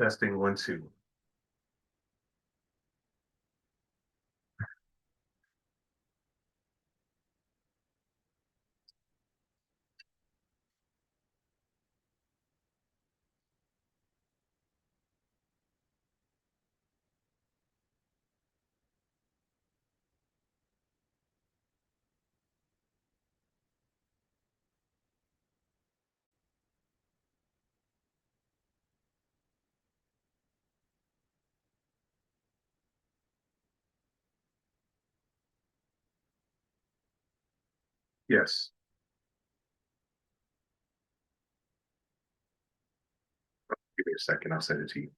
Testing 1, 2. Yes. Give me a second. I'll send it to you.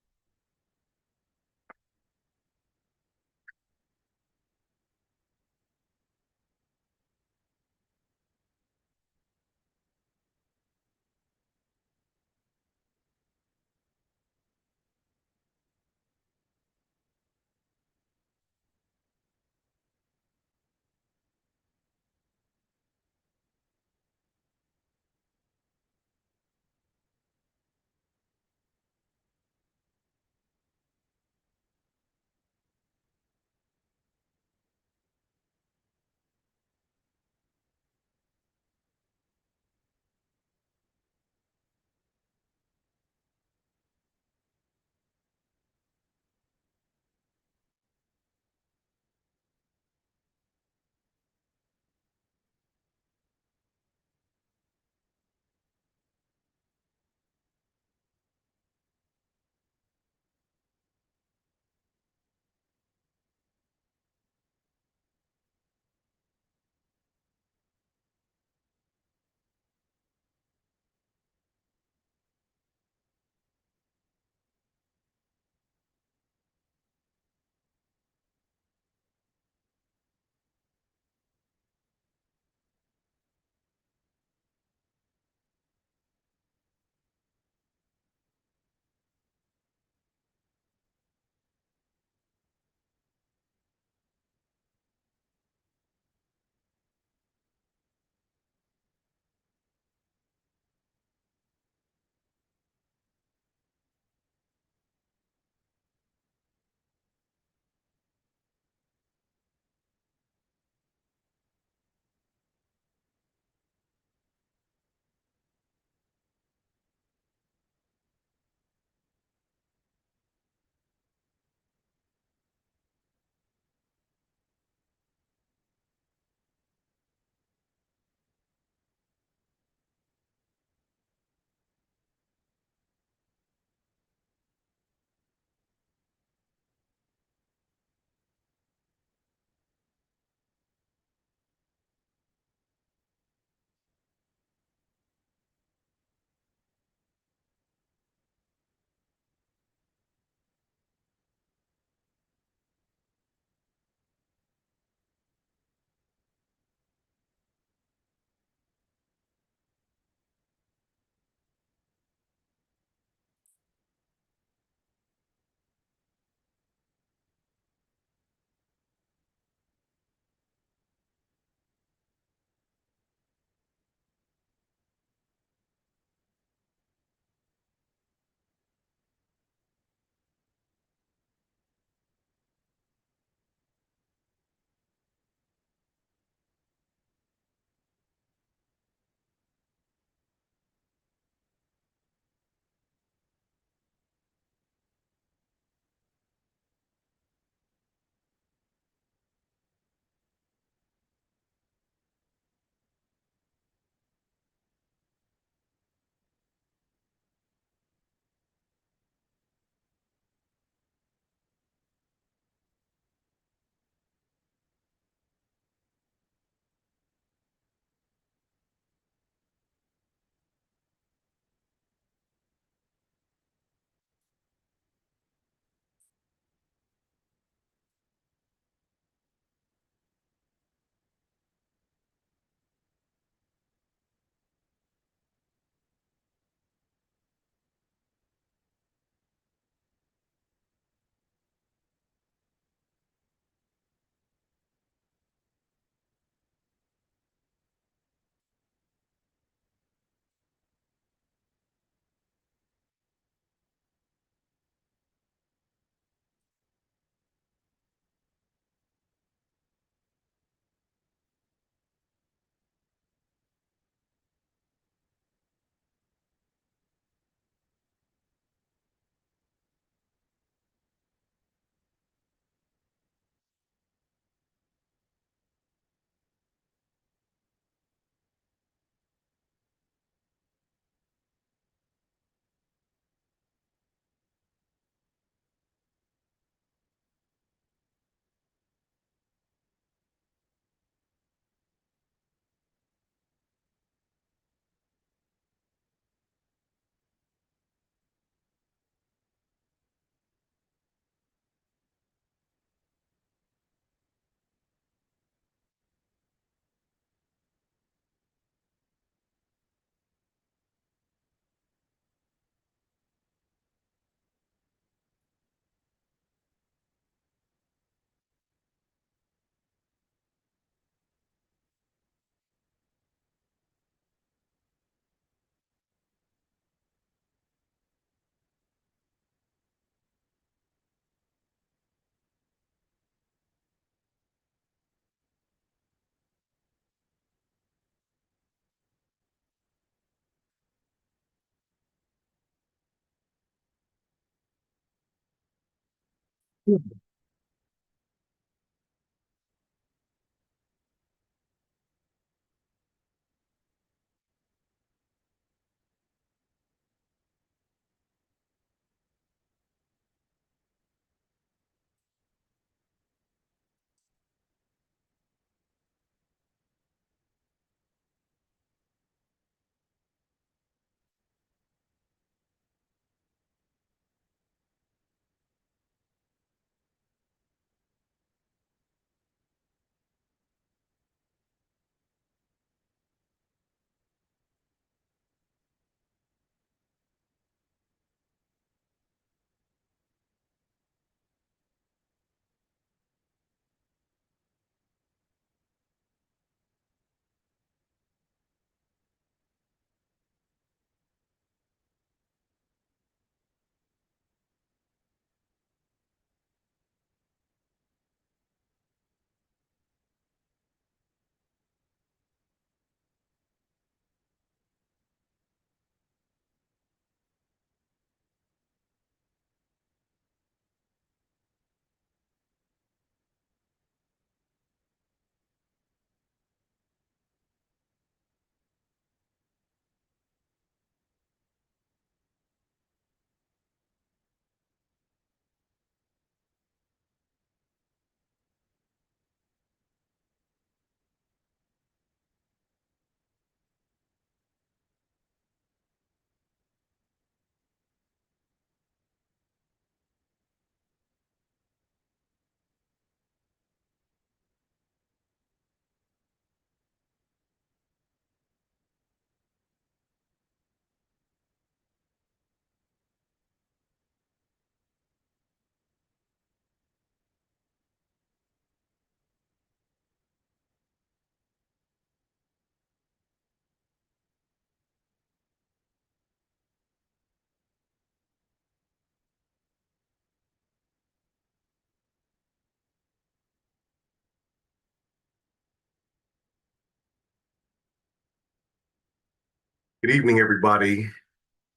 Good evening, everybody.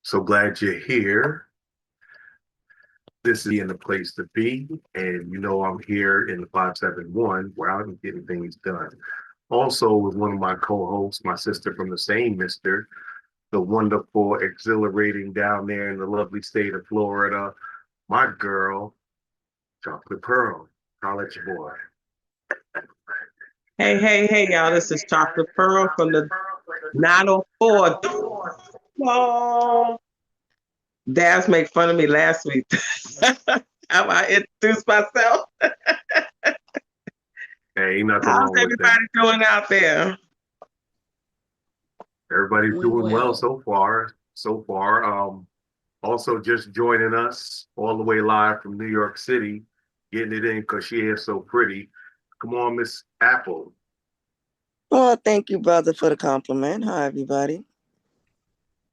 So glad you're here. This is in the place to be, and you know I'm here in the 571 where I'm getting things done. Also with one of my co-hosts, my sister from the same mister, the wonderful, exhilarating down there in the lovely state of Florida, my girl, Chocolate Pearl, college boy. Hey, hey, hey, y'all. This is Chocolate Pearl from the 904. Oh, Dabs make fun of me last week. How I introduced myself. Hey, ain't nothing How's wrong with that. everybody doing out there? Everybody's doing well so far. So far. Also just joining us all the way live from New York City, getting it in because she is so pretty. Come on, Miss Apple. Well, thank you, brother, for the compliment. Hi, everybody.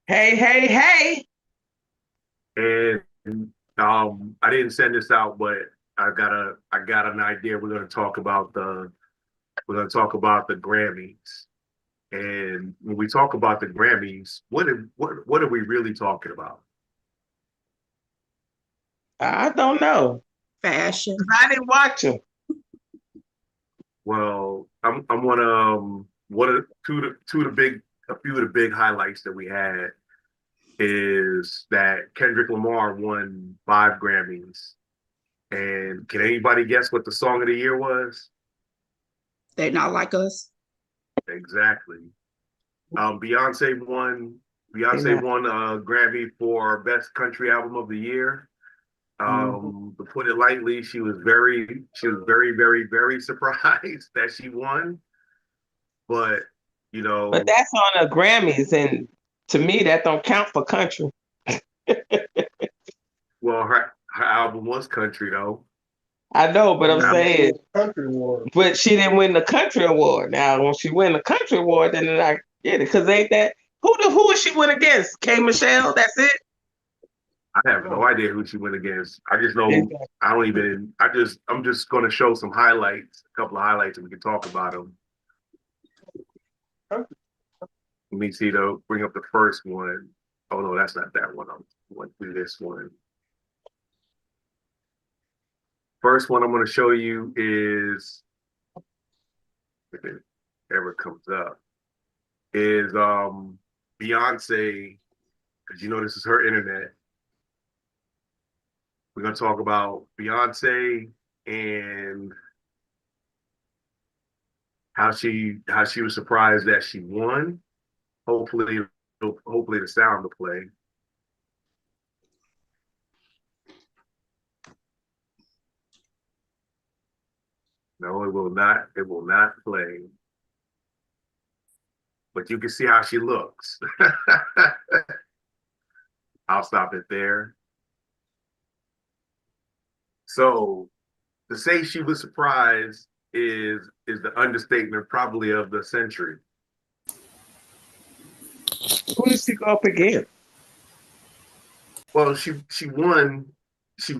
Hey, hey, hey. And I didn't send this out, but I got an idea. We're gonna talk about the Grammys. And when we talk about the Grammys, what are we really talking about? I don't know. Fashion. I didn't watch them. Well, I'm gonna what are two of the big a few of the big highlights that we had is that Kendrick Lamar won 5 Grammys. And can anybody guess what the song of the year was? They're not like us. Exactly. Beyonce won a Grammy for Best Country Album of the Year. To put it lightly, she was very, very, very surprised that she won. But But that's on the Grammys, and to me, that don't count for country. well, her album was country though. I know, but I'm saying, Country award. but she didn't win the country award. Now, when she win the country award, then I get it. Because ain't that who is she win against? 𝐤𝐲𝐶? That's it. I have no idea who she went against. I just know I'm just going to show some highlights, a couple of highlights, and we can talk about them. Let me see though. Bring up the first one. Oh no, that's not that one. I'm going through this one. First one I'm going to show you is, if it ever comes up, is Beyonce, because you know this is her internet. We're going to talk about Beyonce and how she was surprised that she won. Hopefully the sound will play. No, it will not. It will not play. But you can see how she looks. I'll stop it there. So to say she was surprised is the understatement probably of the century. Who did she go up against? Well, she won. I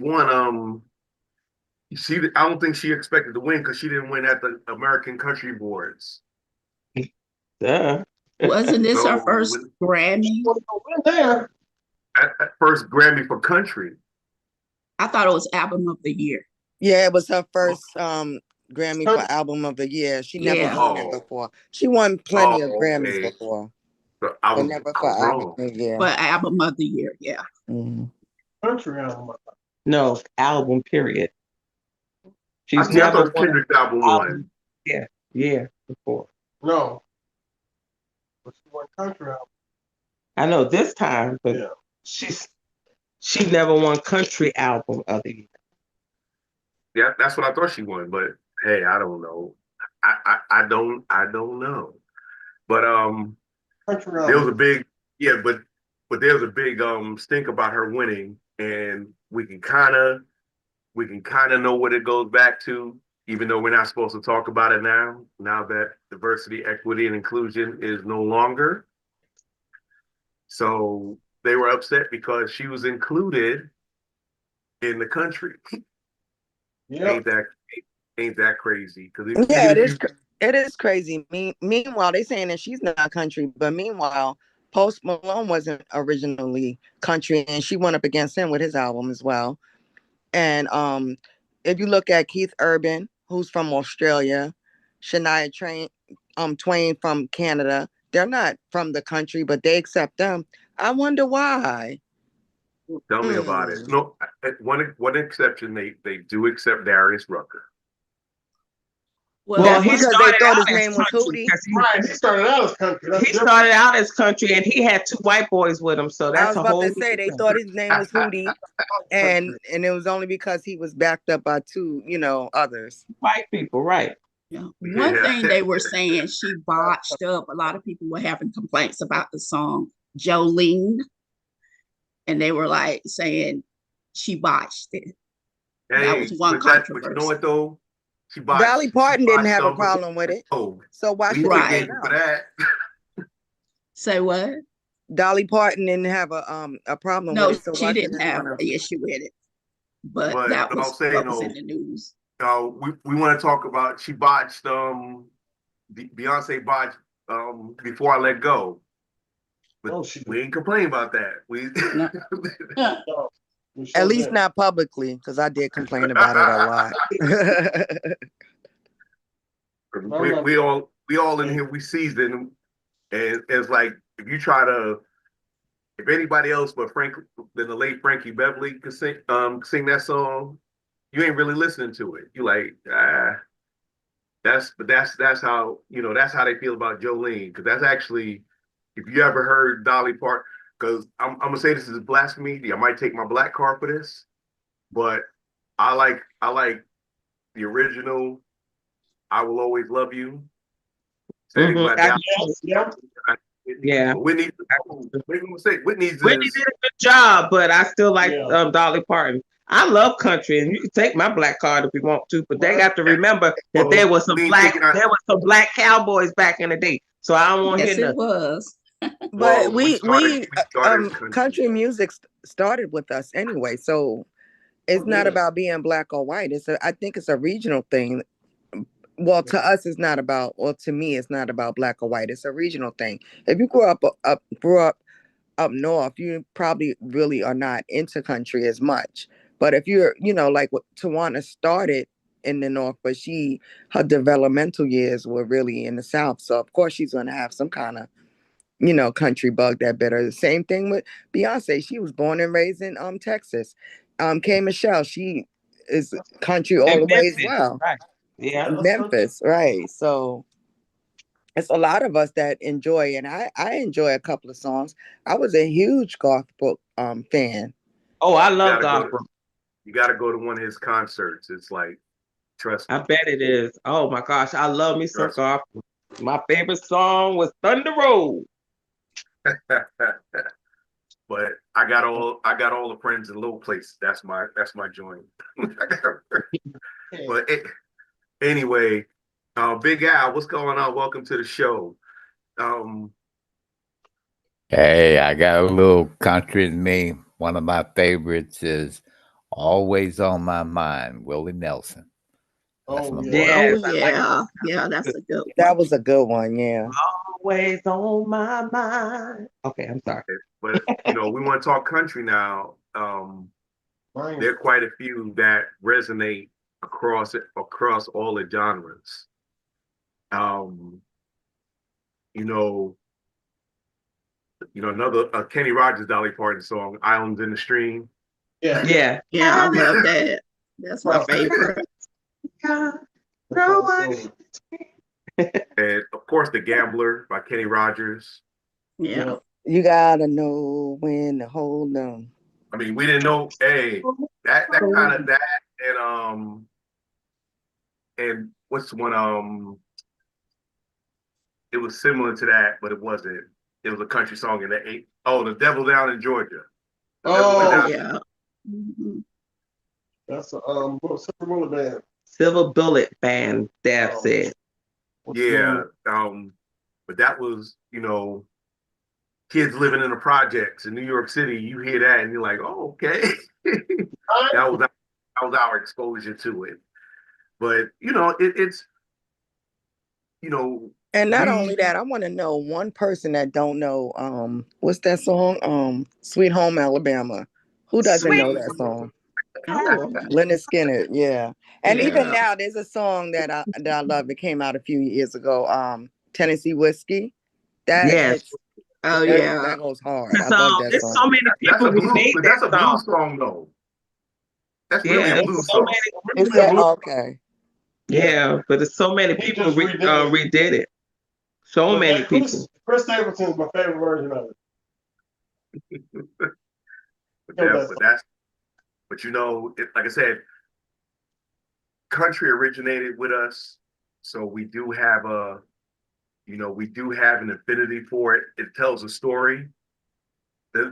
don't think she expected to win because she didn't win at the American Country Awards. Duh. Wasn't this her first Grammy? At first Grammy for country. I thought it was Album of the Year. Yeah, it was her first Grammy for Album of the Year. She never won it before. She won plenty of Grammys before. So but never for Album of the Year. For Album of the Year, yeah. Mm-hmm. Country album. No, album, period. She's I never thought Kendrick's album won. Yeah, before. No. But she won country album. I know this time, but Yeah. she never won country album of the year. Yeah, that's what I thought she won, but hey, I don't know. I don't know. But Country there was album. a big but there was a big stink about her winning, and we can kind of know what it goes back to, even though we're not supposed to talk about it now that diversity, equity, and inclusion is no longer. So they were upset because she was included in the country. Yeah. Ain't that crazy? Yeah, it is crazy. Meanwhile, they saying that she's not country, but meanwhile, Post Malone wasn't originally country, and she went up against him with his album as well. And if you look at Keith Urban, who's from Australia, Shania Twain from Canada, they're not from the country, but they accept them. I wonder why. Tell me about it. No, one exception, they do accept Darius Rucker. Well, he because they thought his name was Hootie. He started out as country. He started out as country, and he had 2 white boys with him. So that's I was about to say they thought his name was Hootie, and it was only because he was backed up by 2, others. White people, right? Yeah. One thing they were saying, she botched up. A lot of people were having complaints about the song Jolene, and they were like saying she botched it. Hey, that was one controversy. But you know what though? Dolly Parton didn't have a problem with it. So why should I for that? Say what? Dolly Parton didn't have a problem with it. So she didn't have an issue with it. But that was what was in the news. We want to talk about she botched Beyonce botched Before I Let Go. But we ain't complaining about that. At least not publicly, because I did complain about it a lot. we all in here, we seasoned, and it's like if anybody else but than the late Frankie Beverly could sing that song, you ain't really listening to it. You like that's how that's how they feel about Jolene, because that's actually, if you ever heard Dolly Parton. Because I'm gonna say this is blasphemy. I might take my black card for this, but I like the original "I Will Always Love You." Yeah. Whitney did a good job, but I still like Dolly Parton. I love country, and you can take my black card if you want to, but they got to remember that there was some black cowboys back in the day. So I don't want to hear it was. But country music started with us anyway, so it's not about being black or white. I think it's a regional thing. Well, to us, it's not about. Well, to me, it's not about black or white. It's a regional thing. If you grew up up north, you probably really are not into country as much. But if you're, like what Tawana started in the North, but her developmental years were really in the South. So of course she's gonna have some kind of, country bug that bit her. The same thing with Beyonce. She was born and raised in Texas. 𝐂𝐲𝐳, she is country all And the way as Memphis, well. right? Yeah. Memphis, right. So it's a lot of us that enjoy, and I enjoy a couple of songs. I was a huge gospel fan. Oh, I You love gotta go gospel. You got to go to one of his concerts. It's like, trust me. I bet it is. Oh my gosh, I love me some Trust me. gospel. My favorite song was Thunder Road. But I got all the friends in low places. That's my joint. But anyway, Big Al, what's going on? Welcome to the show. Hey, I got a little country in me. One of my favorites is Always on My Mind, Willie Nelson. That's my boy. Yes, I like yeah. Yeah, that's a good one. That was a good one, yeah. Always on my mind. Okay, I'm sorry. But we want to talk country now. There are quite a few that resonate across all the genres. Another Kenny Rogers, Dolly Parton song, "Islands in the Stream." Yeah. Yeah, I love that. That's my favorite. And of course, "The Gambler" by Kenny Rogers. Yeah. You gotta know when to hold them. I mean, we didn't know. Hey, that kind of that, and what's one? It was similar to that, but it wasn't. It was a country song in the '80s. Oh, "The Devil Down in Georgia." Oh, yeah. Mhm. That's a Silver Bullet Band. Silver Bullet Band, that's it. Yeah. But that was, kids living in the projects in New York City. You hear that and you're like, oh, okay. that was our exposure to it. But it's And not only that, I want to know one person that don't know what's that song? Sweet Home Alabama. Who doesn't know that song? Oh, Leonard Skinner, yeah. And Yeah. even now there's a song that I love that came out a few years ago, Tennessee Whiskey. Yes. That goes hard. I love that There's song. so many people who made that's that a blues song though. That's really a blues song. Is that okay? Yeah, but there's so many people redid it. So many people. Chris Stapleton's my favorite version of it. Like I said, country originated with us, so we do have an affinity for it. It tells a story.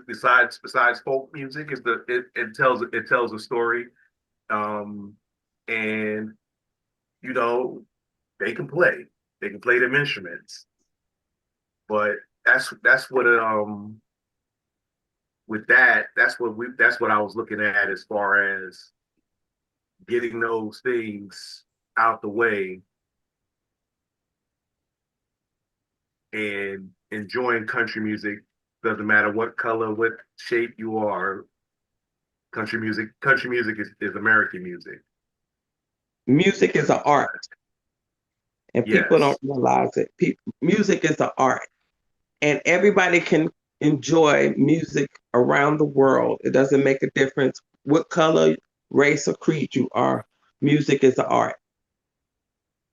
Besides folk music, it tells a story, and they can play them instruments, but that's what with that, that's what I was looking at as far as getting those things out the way and enjoying country music. Doesn't matter what color, what shape you are. Country music is American music. Music is an art, and people don't realize it. Music is an art, and everybody can enjoy music around the world. It doesn't make a difference what color, race, or creed you are. Music is an art.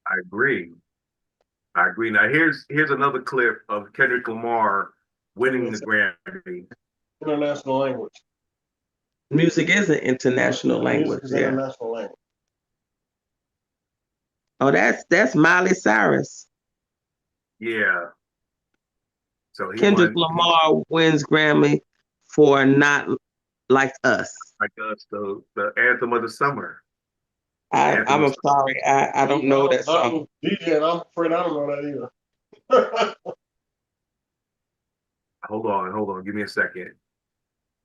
I agree. Now here's another clip of Kendrick Lamar winning the Grammy. International language. Music is an international language. Music is international language. Oh, that's Miley Cyrus. Yeah. So Kendrick Lamar wins Grammy for Not Like Us. Like Us, the anthem of the summer. I'm sorry, I don't know that song. DJ, I'm afraid I don't know that either. Hold on. Give me a second.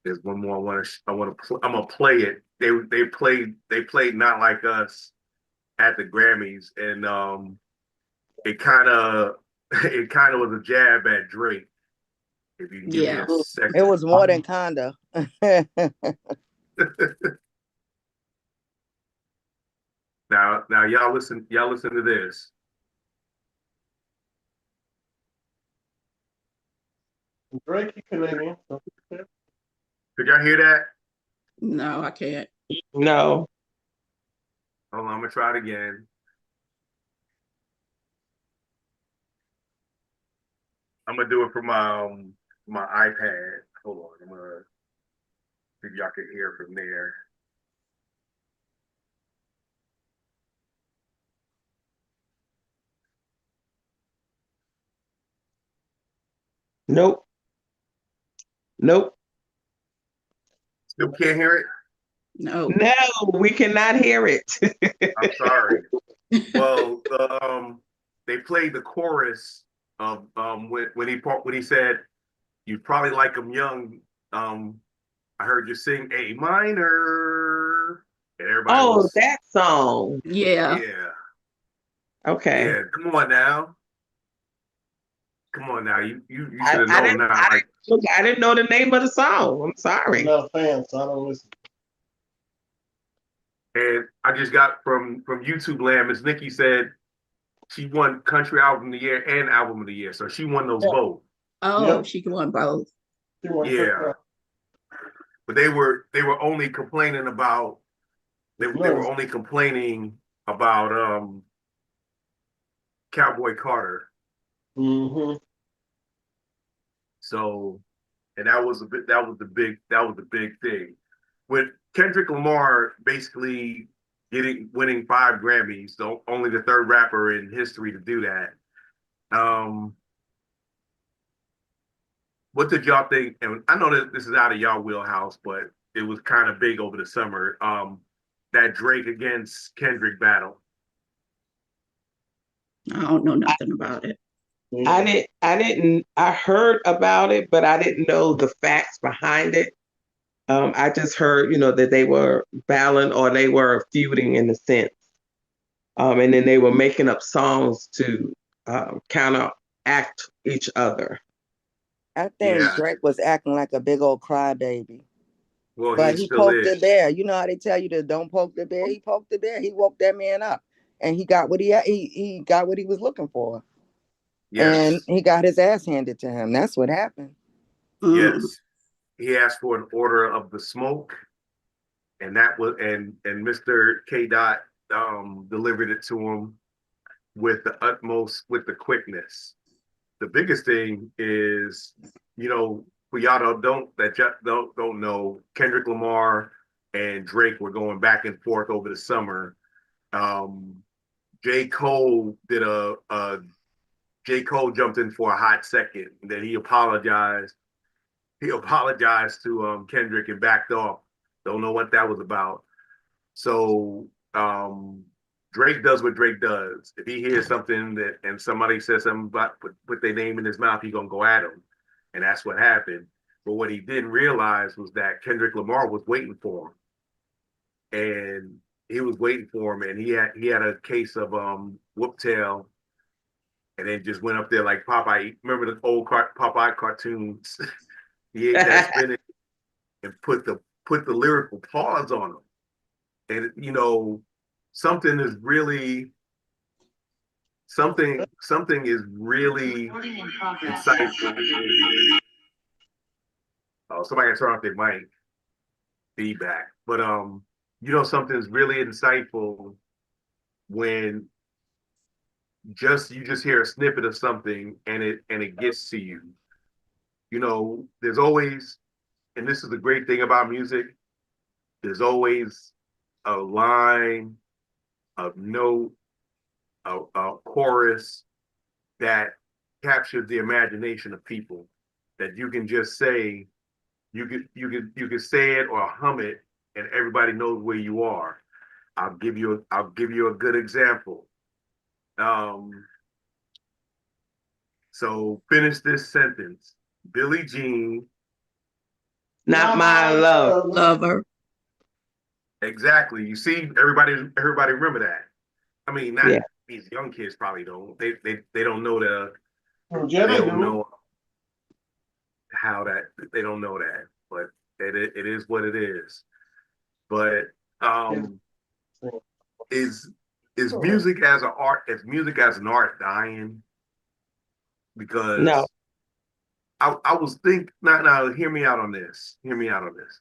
There's one more I'm gonna play it. They played Not Like Us at the Grammys, and it kind of was a jab at Drake. If you give me a second. It was more than kinda. Now y'all listen to this. Drake, you Canadian. So Did y'all hear that? No, I can't. No. Hold on, I'm gonna try it again. I'm gonna do it from my iPad. Hold on, I'm gonna see if y'all can hear from there. Nope. Nope. Still can't hear it? No. No, we cannot hear it. I'm sorry. Well, they played the chorus of when he said, "You probably like him young." I heard you sing A minor, and everybody Oh, was, that song. Yeah. yeah, Okay. yeah. Come on now, come on now. You I, should have I known didn't. now. Like, I didn't know the name of the song. I'm I'm sorry. not a fan, so I don't listen. and I just got from YouTube Land. Miss Nikki said she won Country Album of the Year and Album of the Year, so she won those Yeah. both. Oh, Yep. she won both. She won Yeah. But they were only complaining about they were only complaining about Cowboy Carter. Mm-hmm. So, and that was the big thing. With Kendrick Lamar basically winning 5 Grammys, only the third rapper in history to do that. What did y'all think? And I know that this is out of y'all wheelhouse, but it was kind of big over the summer. That Drake against Kendrick battle. I don't know nothing about it. I heard about it, but I didn't know the facts behind it. I just heard, that they were battling or they were feuding in a sense. And then they were making up songs to counteract each other. I think Yeah. Drake was acting like a big old crybaby. Well, But he he still poked the is. bear. You know how they tell you to don't poke the bear? He poked the bear. He woke that man up. And he got what he got what he was looking for. Yes. And he got his ass handed to him. That's what happened. Yes. He asked for an order of the smoke, and that was and Mr. K. Dot delivered it to him with the quickness. The biggest thing is, for y'all don't know, Kendrick Lamar and Drake were going back and forth over the summer. J. Cole J. Cole jumped in for a hot second, and then he apologized. He apologized to Kendrick and backed off. Don't know what that was about. So Drake does what Drake does. If he hears something and somebody says something about put their name in his mouth, he's gonna go at him, and that's what happened. But what he didn't realize was that Kendrick Lamar was waiting for him, and he was waiting for him, and he had a case of whoop tail, and then just went up there like Popeye. Remember the old Popeye cartoons? He ate that spinach and put the lyrical pause on him, and something is really something is really insightful. Oh, somebody can turn off their mic feedback, but something's really insightful when you just hear a snippet of something and it gets to you. There's always, and this is the great thing about music, there's always a line, a note, a chorus that captures the imagination of people that you can just say, you could say it or hum it, and everybody knows where you are. I'll give you a good example. So finish this sentence. Billie Jean. Not my love. Lover. Exactly. You see, everybody remember that. I mean, not these young kids probably don't. They don't know they don't know how that they don't know that, but it is what it is. But is is music as an art, is music as an art dying? Because No. I was thinking, now hear me out on this. Hear me out on this.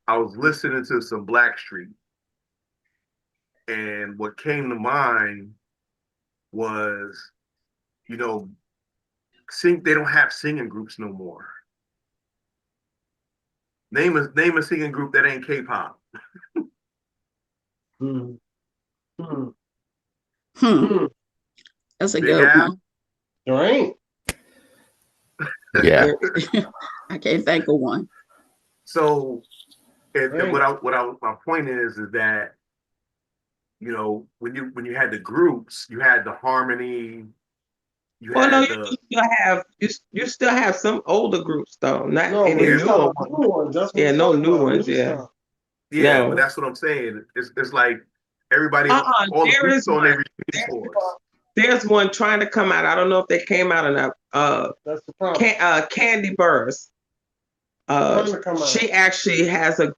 I was listening to some Blackstreet, and what came to mind was, you know, they don't have singing groups no more. Name a singing group that ain't K-pop. That's a Big good Al? one. There ain't. Yeah. I can't think of one. So, and Right. my point is that, you know, when you had the groups, you had the harmony, you Well, no, had you still have some older groups though, not No, any but he's newer talking ones. about new ones. That's what Yeah, he's no talking new about, ones. new Yeah. stuff. yeah, No. but that's what I'm saying. It's like everybody, Uh-uh, all the there groups is on one. their repeat course. There's one trying to come out. I don't know if they came out or not. That's the problem. Candy Burrs. Trying to come out. She actually has a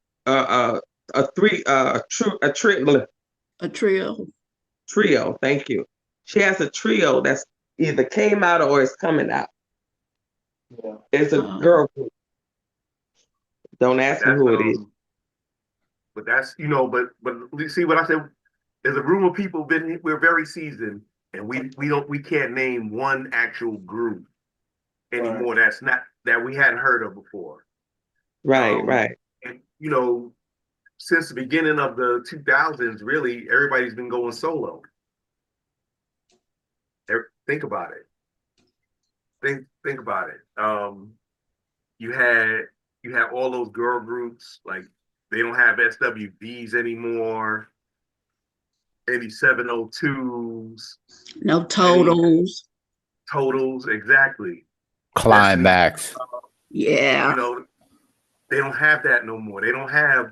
trio. Thank you. She has a trio that's either came out or is coming out. Yeah. It's a girl group. Don't ask me That's who it is. but that's, you know, but you see what I said. There's a room of people we're very seasoned, and we can't name one actual group anymore that we hadn't heard of before. Right. And you know, since the beginning of the 2000s, really, everybody's been going solo. Think about it. Think about it. You had all those girl groups, like they don't have SWVs anymore, any 702s, No totals. totals, exactly. Climax. Yeah. You know, they don't have that no more. They don't have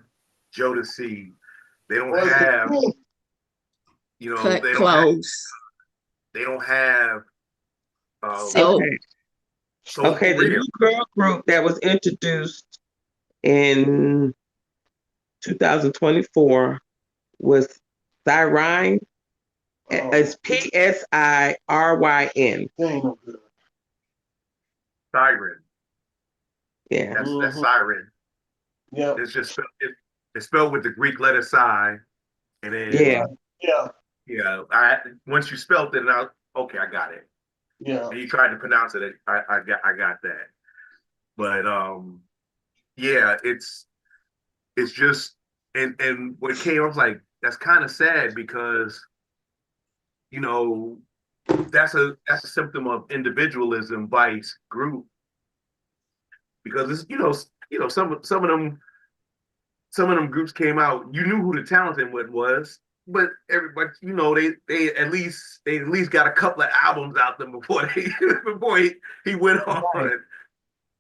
Jodeci. They don't have, you know, Cut they close. don't have So Okay, the new girl group that was introduced in 2024 was 𝐲𝐢𝐯𝐰. It's PSIRYN. Siren. Yeah. That's Siren. Yeah. It's just it's spelled with the Greek letter psi, and then Yeah. Once you spelled it out, okay, I got it. Yeah. And you tried to pronounce it, I got that. But yeah, it's just and what came, I was like, that's kind of sad because, you know, that's a symptom of individualism vice group, because it's, some of them groups came out, you knew who the talented one was, but everybody, you know, they at least got a couple of albums out them before he went on. Right.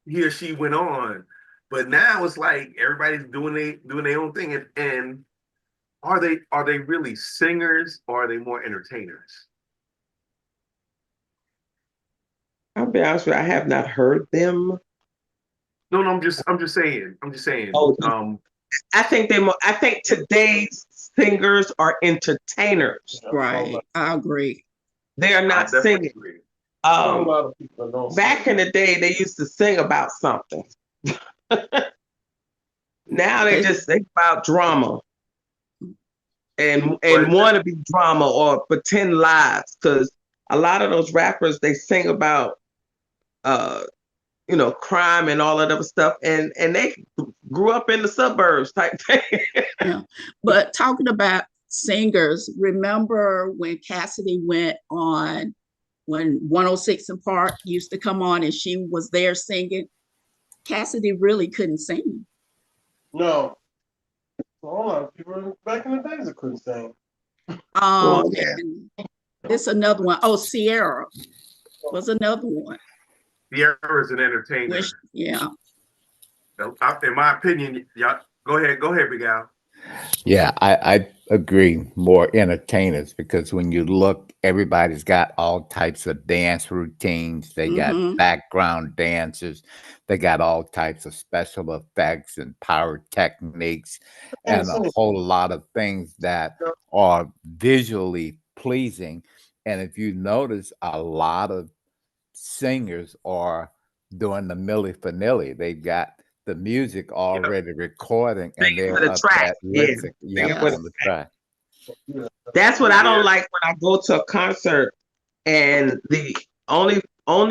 He or she went on. But now it's like everybody's doing their own thing, and are they really singers, or are they more entertainers? I'll be honest with you, I have not heard them. No, I'm just saying. Oh, I think today's singers are entertainers. right. I agree. They are not singing. Back in the day, they used to sing about something. Now they just think about drama and want to be drama or pretend lives, because a lot of those rappers, they sing about crime and all that other stuff, and they grew up in the suburbs type thing. Yeah. But talking about singers, remember when Cassidy went on, when 106 in Park used to come on and she was there singing? Cassidy really couldn't sing. No. Hold on. People back in the days that couldn't sing. And it's another one. Oh, Sierra was another one. Sierra is an entertainer. Yeah. In my opinion, y'all go ahead, Big Al. Yeah, I agree. More entertainers because when you look, everybody's got all types of dance routines. They got background dancers. They got all types of special effects and pyrotechnics and a whole lot of things that are visually pleasing. And if you notice, a lot of singers are doing the Milli Vanilli. They got the music already recording and Singing for they're the up track. that Yeah. lip sync. Singing for On the track. That's what I don't like when I go to a concert and the only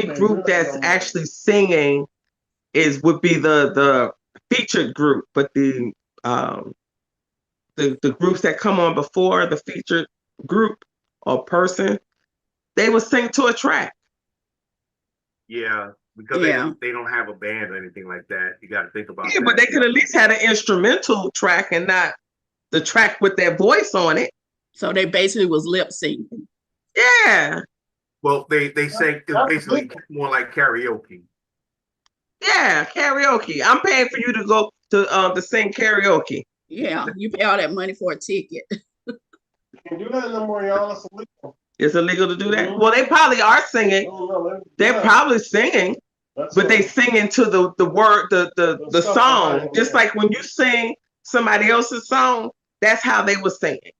group that's actually singing would be the featured group, but the groups that come on before the featured group or person, they will sing to a track. Yeah, because they don't have a band or anything like that. You got to think about that. But they could at least have an instrumental track and not the track with their voice on it. So they basically was lip syncing. Yeah. Well, they sang basically more like karaoke. Yeah, karaoke. I'm paying for you to go to sing karaoke. Yeah, you pay all that money for a ticket. You can do that no more, y'all. It's illegal. It's illegal to do that. Well, they probably are singing. They're probably singing, but they singing to the word, the song. Just like when you sing somebody else's song, that's how they were singing.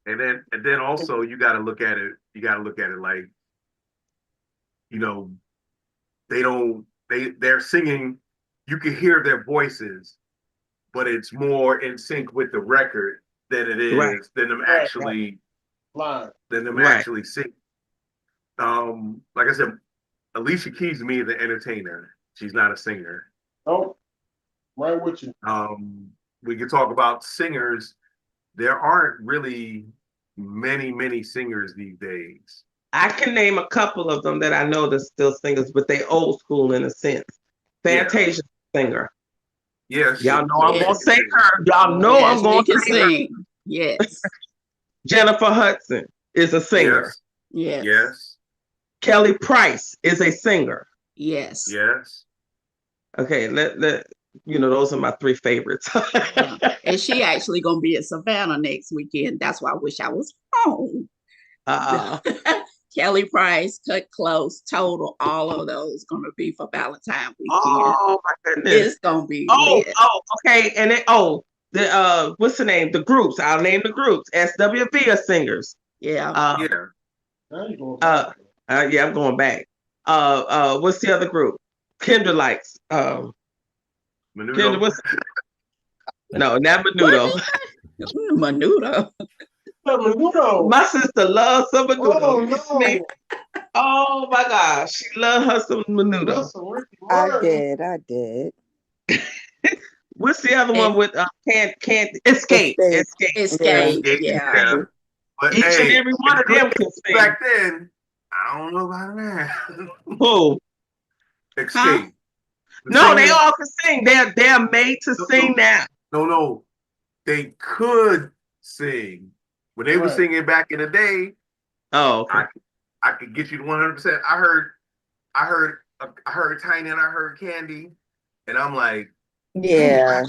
And then also you got to look at it. You got to look at it like, you know, they're singing. You can hear their voices, but it's more in sync with the record than it is than them actually actually sing. Like I said, Alicia Keys to me is an entertainer. She's not a singer. Oh, right with you. We can talk about singers. There aren't really many singers these days. I can name a couple of them that I know that's still singers, but they old school in a sense. Fantasia singer. Yes. Y'all know I'm gonna say her. Y'all know I'm gonna say her. Yes. Jennifer Hudson is a singer. Yes. Yes. Kelly Price is a singer. Yes. Yes. Okay, let you know, those are my three favorites. And she actually gonna be at Savannah next weekend. That's why I wish I was home. Kelly Price, Cut Close, Total, all of those gonna be for Valentine weekend. Oh my goodness. It's gonna be lit. Okay. And then what's the name? The groups. I'll name the groups. SWV are singers. Yeah. Yeah, I'm going back. What's the other group? Kendra likes. Menudo. Kendra, no, not Menudo. Menudo. Menudo. My sister loves some Menudo. Oh, no. Oh my gosh, she loves her some Menudo. I did. What's the other one with can't escape? Escape. Yeah. But Each and every one of them can sing. Back then, I don't know about that. Who? Escape. Huh? No, they all can sing. They're made to sing now. No, they could sing when they were singing back in the day. Oh, okay. I could get you to 100%. I heard Tiny and I heard Candy, and I'm like, yeah,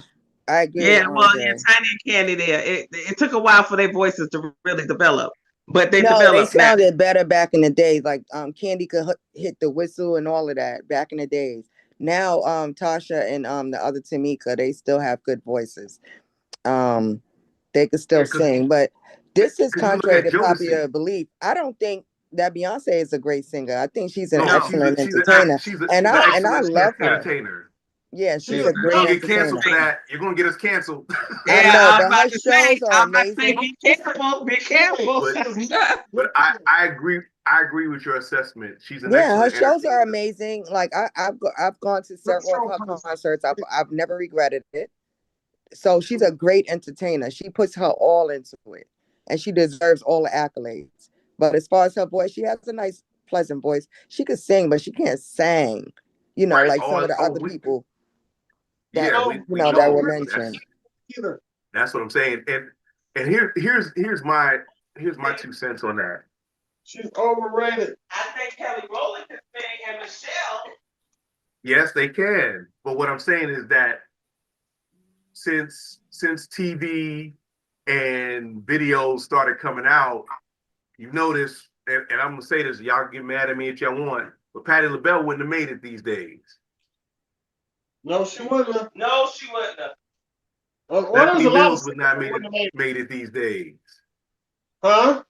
I agree. Yeah, well, Tiny and Candy there. It took a while for their voices to really develop, but they developed. They sounded better back in the days. Like Candy could hit the whistle and all of that back in the days. Now Tasha and the other Tamika, they still have good voices. They could still sing, but this is contrary to popular belief. I don't think that Beyonce is a great singer. I think she's an excellent entertainer, and I love her. Entertainer. Yeah, she's a great entertainer. Get canceled for that. You're gonna get us canceled. I know, but her shows are amazing. Be careful. But I agree. I agree with your assessment. She's an her shows are amazing. Like I've gone to several of her concerts. I've never regretted it. So she's a great entertainer. She puts her all into it, and she deserves all the accolades. But as far as her voice, she has a nice, pleasant voice. She could sing, but she can't sing. You know, like some of the other people that that were mentioned. That's what I'm saying. And here's my 2 cents on that. She's overrated. I think Kelly Rowland can sing and Michelle. Yes, they can. But what I'm saying is that since TV and videos started coming out, you notice, and I'm gonna say this, y'all get mad at me if y'all want, but Patti LaBelle wouldn't have made it these days. No, she wouldn't have. No, she wouldn't have. Stephanie Mills would not made it these days. Huh?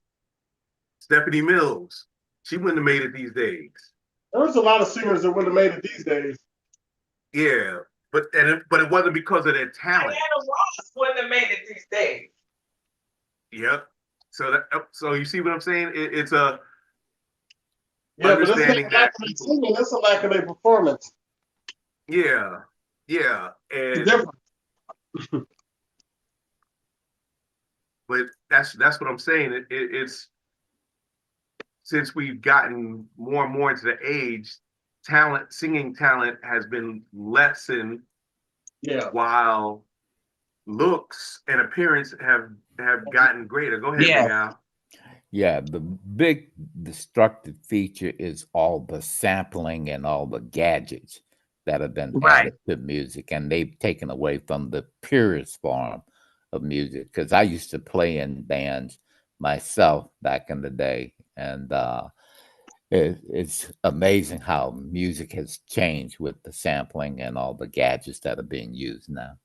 Stephanie Mills, she wouldn't have made it these days. There's a lot of singers that wouldn't have made it these days. Yeah, but it wasn't because of their talent. Diana Ross wouldn't have made it these days. Yep. So you see what I'm saying? It's a understanding that singing, that's a lack of their performance. Yeah, and It's different. But that's what I'm saying. It's since we've gotten more and more into the age, singing talent has been lessened. Yeah. While looks and appearance have gotten greater. Go ahead, Miguel. Yeah, the big destructive feature is all the sampling and all the gadgets that have been added to music, and they've taken away from the purest form of music. Because I used to play in bands myself back in the day, and it's amazing how music has changed with the sampling and all the gadgets that are being used now.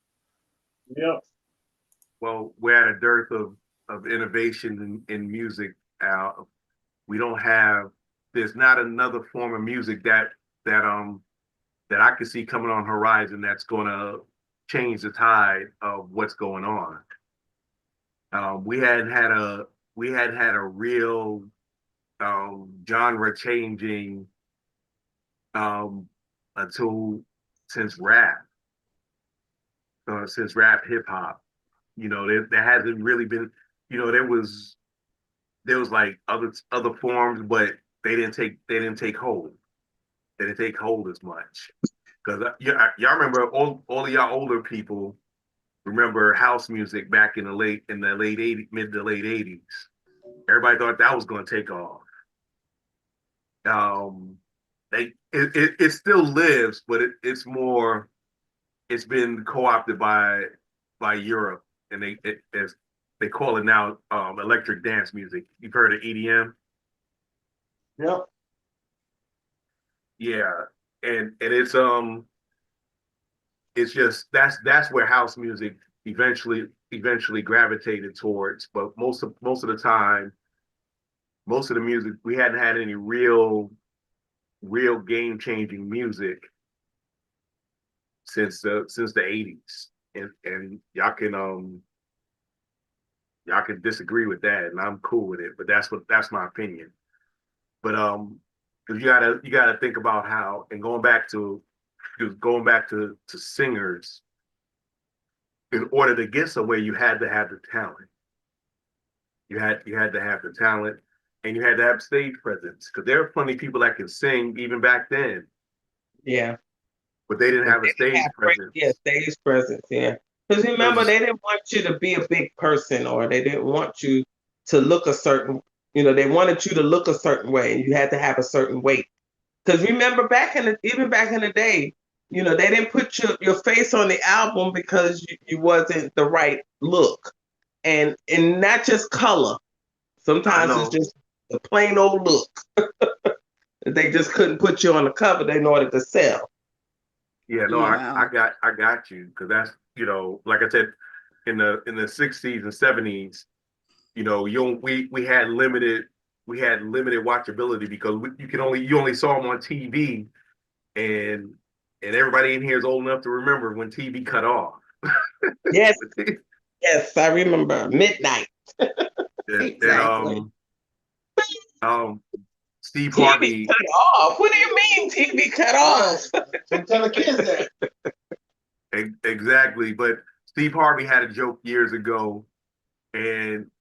Yeah. Well, we're at a dearth of innovation in music. We don't have. There's not another form of music that I can see coming on the horizon that's going to change the tide of what's going on. We hadn't had a real genre changing since rap hip hop. You know, there hasn't really been. You know, there was like other forms, but they didn't take hold. They didn't take hold as much. Because y'all remember, all of y'all older people remember house music back in the late 80s, mid to late 80s. Everybody thought that was going to take off. It still lives, but it's been co-opted by Europe, and they call it now electric dance music. You've heard of EDM? Yep. Yeah, and it's just that's where house music eventually gravitated towards. But most of the time, most of the music, we hadn't had any real game changing music since the 80s, and y'all can disagree with that, and I'm cool with it. But that's my opinion. But because you gotta think about how, and going back to singers, in order to get somewhere, you had to have the talent. You had to have the talent, and you had to have stage presence. Because there are plenty of people that can sing even back then. Yeah. But they didn't have a stage presence. Yeah, stage presence. Yeah. Because remember, they didn't want you to be a big person, or they didn't want you to look a certain. They wanted you to look a certain way, and you had to have a certain weight. Because remember, even back in the day, they didn't put your face on the album because you wasn't the right look, and not just color. Sometimes it's just the plain old look. They just couldn't put you on the cover in order to sell. Yeah, no, I got you, because that's like I said, in the 60s and 70s, we had limited watchability, because you only saw them on TV, and everybody in here is old enough to remember when TV cut off. Yes, yes, I remember midnight. Exactly. Steve TV Harvey cut off. What do you mean TV cut off? Don't tell the kids that. Exactly, but Steve Harvey had a joke years ago, and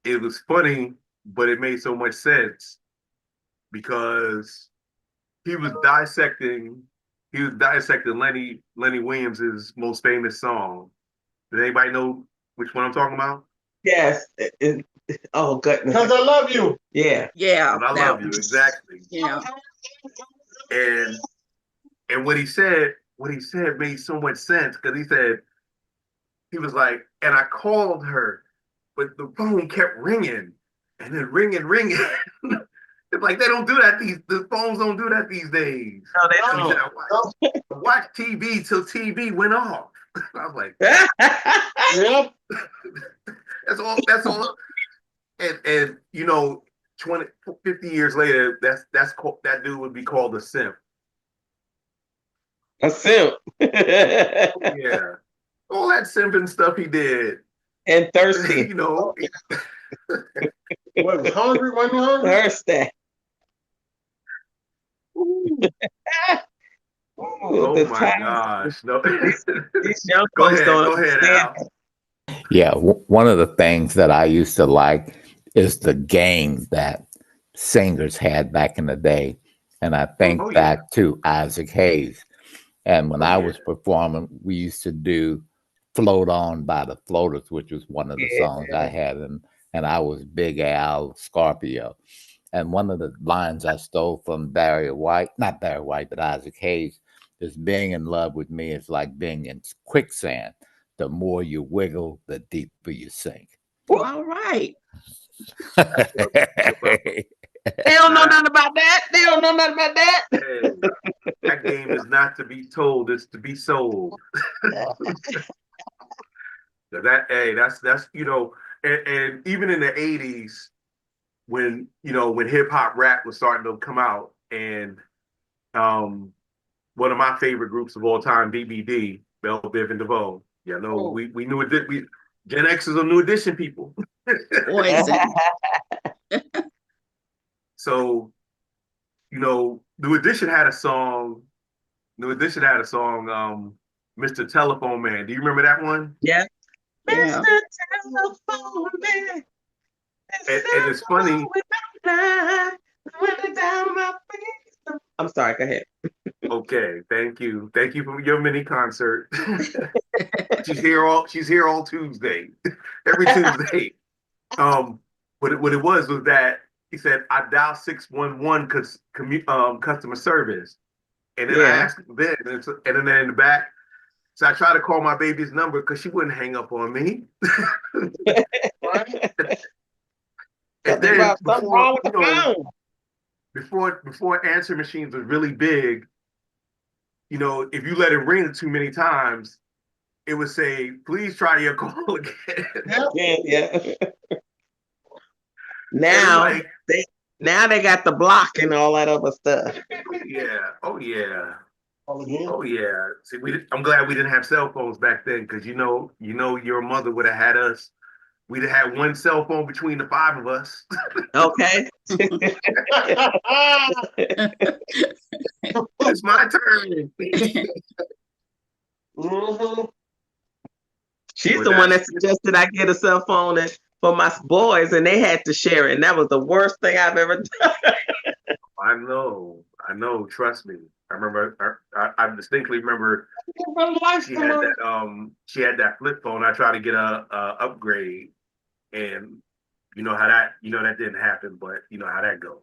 it was funny, but it made so much sense, because he was dissecting Lenny Williams's most famous song. Does anybody know which one I'm talking about? Yes. Oh goodness. Because I love you. Yeah. Yeah. I love you, exactly. Yeah. And what he said made so much sense, because he said, he was like, and I called her, but the phone kept ringing and then ringing. It's like they don't do that. The phones don't do that these days. No, they So he said, don't. I watched TV till TV went off. I was like, Yep. that's all. And you know, 50 years later, that dude would be called a simp. A simp. Yeah. All that simping stuff he did. And thirsty. You know. What, was hungry? Wasn't he hungry? Thirsty. Oh my gosh. No. These young Go folks ahead, don't go ahead, understand. Al. Yeah, one of the things that I used to like is the game that singers had back in the day. And I think Oh, yeah. back to Isaac Hayes. And when Oh, I yeah. was performing, we used to do Float On by the Floaters, which was one of the songs I had. And I was Big Al Scorpio. And one of the lines I stole from not Barry White, but Isaac Hayes, is being in love with me is like being in quicksand. The more you wiggle, the deeper you sink. All right. They don't know nothing about that. They don't know nothing about that. Hey, that game is not to be told, it's to be sold. That's you know, and even in the 80s, when hip hop rap was starting to come out, and one of my favorite groups of all time, BBD, Bell Biv and DeVoe. Yeah, no, we knew it. We Gen X is a New Edition people. Poison. So, you know, New Edition had a song, Mr. Telephone Man. Do you remember that one? Yeah. Yeah. Mr. Telephone Man. And it's funny. I'm sorry, go ahead. Okay, thank you. Thank you for your mini concert. She's here all Tuesday. Every Tuesday. What it was that he said, I dial 611 customer service. And then I asked Ben, and then in the back, so I tried to call my baby's number because she wouldn't hang up on me. And then before answer machines was really big, you know, if you let it ring too many times, it would say, please try your call again. Yeah. Now they got the block and all that other stuff. Yeah. Oh yeah. Again? Oh yeah. See, I'm glad we didn't have cell phones back then, because you know your mother would have had us. We'd have had one cell phone between the 5 of us. Okay. It's my turn. She's the one that suggested I get a cell phone for my boys, and they had to share it. And that was the worst thing I've ever done. I know. Trust me. I remember. I distinctly remember. She had that flip phone. I tried to get a upgrade, and you know that didn't happen. But you know how that goes.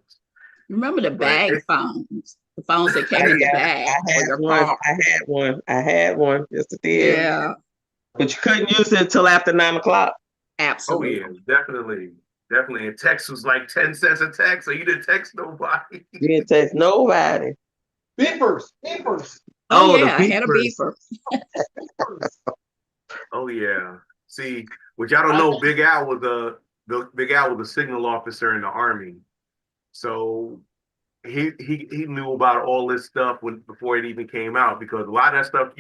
Remember the bag phones? The phones that came in the bag. I had one. Yes, it did. Yeah. But you couldn't use it until after 9 o'clock. Absolutely. Oh yeah, definitely. And text was like 10 cents a text, so you didn't text nobody. You didn't text nobody. Beepers. Oh yeah, I had a beeper. Oh yeah. See, which I don't know, Big Al was a signal officer in the Army. So he knew about all this stuff before it even came out, because a lot of that stuff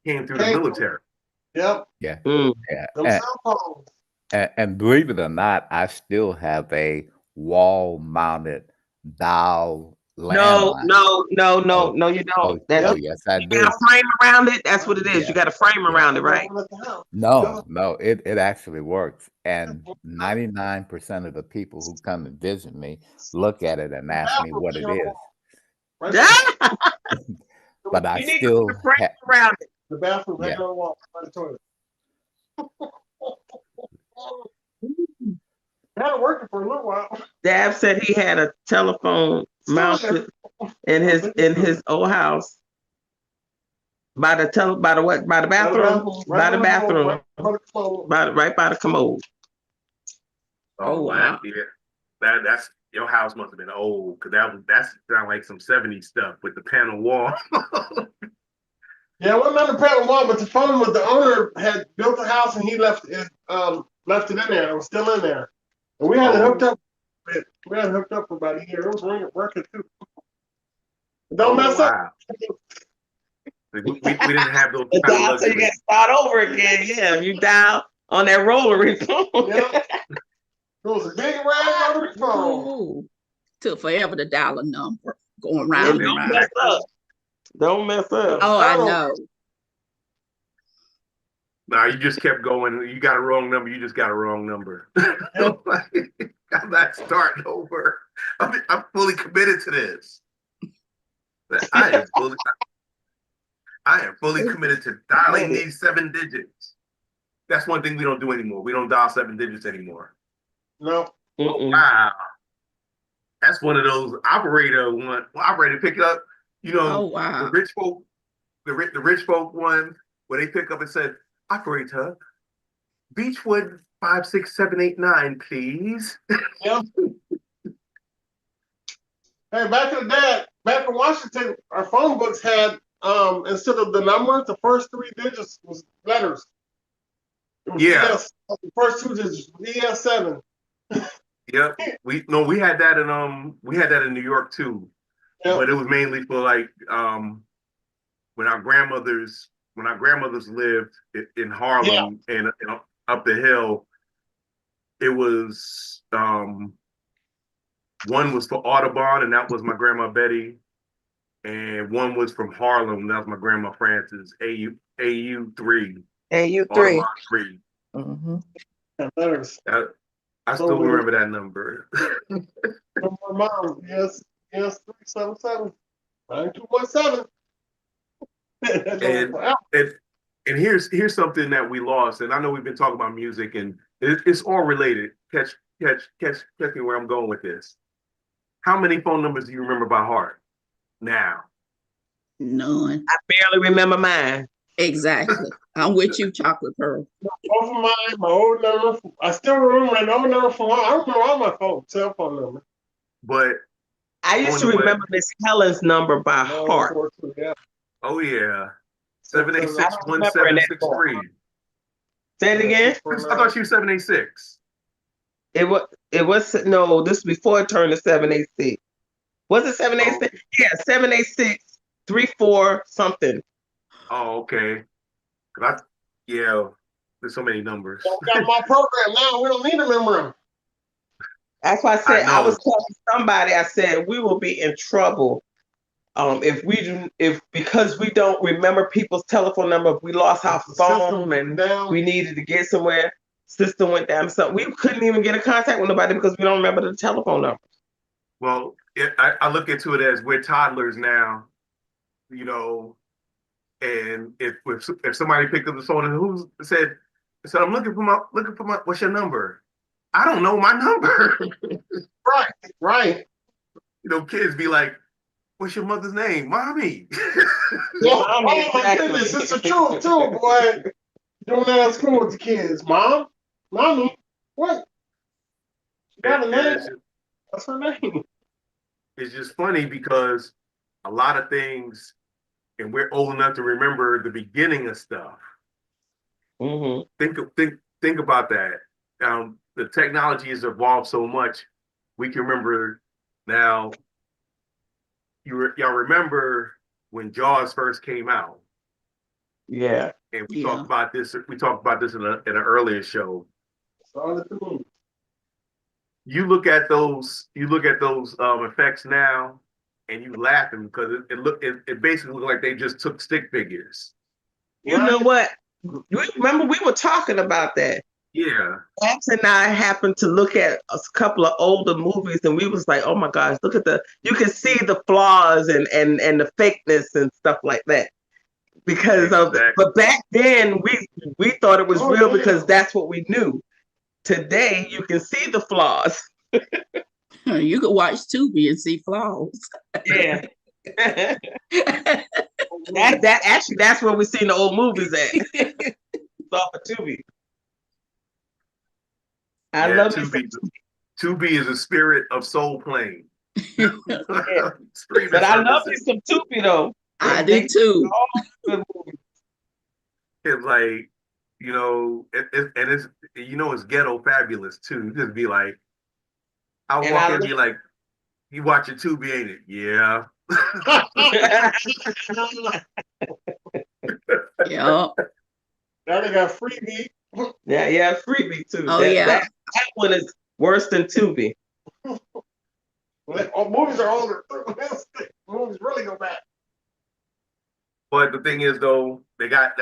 came through the military. Yep. Yeah. Them cell phones. And believe it or not, I still have a wall-mounted dial landline. No, you don't. Yes, I do. You got a frame around it. That's what it is. Yeah. You got a frame around it, right? No, it actually works. And 99% of the people who come and visit me look at it and ask me what it is. But I still frame around it. The bathroom, right on the wall, by the toilet. That working for a little while. Dab said he had a telephone mounted in his old house. By the what? By the bathroom? By the bathroom. Right by the commode. Oh, wow. That's your house must have been old because that's sound like some 70s stuff with the panel wall. Yeah, it wasn't on the panel wall, but the phone was the owner had built a house and he left it in there. It was still in there. And we had it hooked up. We had it hooked up for about a year. It was working too. Don't mess up. We didn't have those. So you got to start over again. Yeah, you dial on that rotary phone. Yeah. It was a big red rotary phone. Ooh. Took forever to dial a number, going round and round. Don't mess up. Oh, I know. Nah, you just kept going. You got a wrong number. You just got a wrong number. I'm not starting over. I'm fully committed to this. I am fully committed to dialing these 7 digits. That's one thing we don't do anymore. We don't dial 7 digits anymore. No. Wow. That's one of those operator pick up. You know, Oh, wow. the rich folk one where they pick up and said, operator, Beechwood 56789, please. Yeah. Hey, back in the day, back in Washington, our phone books had instead of the numbers, the first 3 digits was letters. It was ES, the first 2 digits was ES7. Yep. We had that in New York too. Yep. But it was mainly for like when our grandmothers lived in Harlem and up the hill, it was one was for Audubon, and that was my grandma Betty, and one was from Harlem, and that was my grandma Frances. AU3. AU3. 3. Mm-hmm. I still remember that number. From my mom, yes, 377 9217. And here's something that we lost, and I know we've been talking about music, and it's all related. Catch me where I'm going with this. How many phone numbers do you remember by heart now? None. I barely remember mine. Exactly. I'm with you, Chocolate Pearl. Both of mine, my old number. I still remember my old number from I remember all my cell phone numbers. But I used to remember Miss Helen's number by heart. Oh yeah. 786-1763. Say it again. I thought she was 786. It was no, this was before it turned to 786. Was it 786? Oh. Yeah, 786 34 something. Oh, okay. There's so many numbers. I got my program now. We don't need to remember them. That's why I said I was telling somebody. I said we will be in trouble because we don't remember people's telephone number. If we lost our phone and we needed to get somewhere, system went down. So we couldn't even get in contact with nobody because we don't remember the telephone number. Well, I look into it as we're toddlers now, you know. And if somebody picked up the phone and said I'm looking for my what's your number? I don't know my number. Right. You know, kids be like, what's your mother's name? Mommy. Oh my goodness, it's the truth too, boy. Don't ask school with the kids. Mommy, what? She got a name? What's her name? It's just funny because a lot of things, and we're old enough to remember the beginning of stuff. Mm-hmm. Think about that. The technology has evolved so much. We can remember now. Y'all remember when Jaws first came out? Yeah. And we talked about this. We talked about this in an earlier show. You look at those effects now, and you laughing because it basically looked like they just took stick figures. You know what? Remember we were talking about that. Yeah. Max and I happened to look at a couple of older movies, and we was like, "Oh my gosh, look at you can see the flaws and the fakeness and stuff like that." Because but back then we thought it was real because that's what we knew. Today you can see the flaws. You could watch Tubi and see flaws. Yeah. That actually, that's where we seen the old movies at. It's off of Tubi. I love me some Tubi. Tubi is a spirit of soul plane. Yeah. But I love me some Tubi though. I do too. It's like, you know, and it's, you know, it's ghetto fabulous too. You just be like, I'll walk in and be like, you watching Tubi, ain't it? Yeah. Yeah. Now they got Freebie. Yeah, Freebie too. Oh, that one is worse than Tubi. Movies are older. Movies really go back. But the thing is, though, they got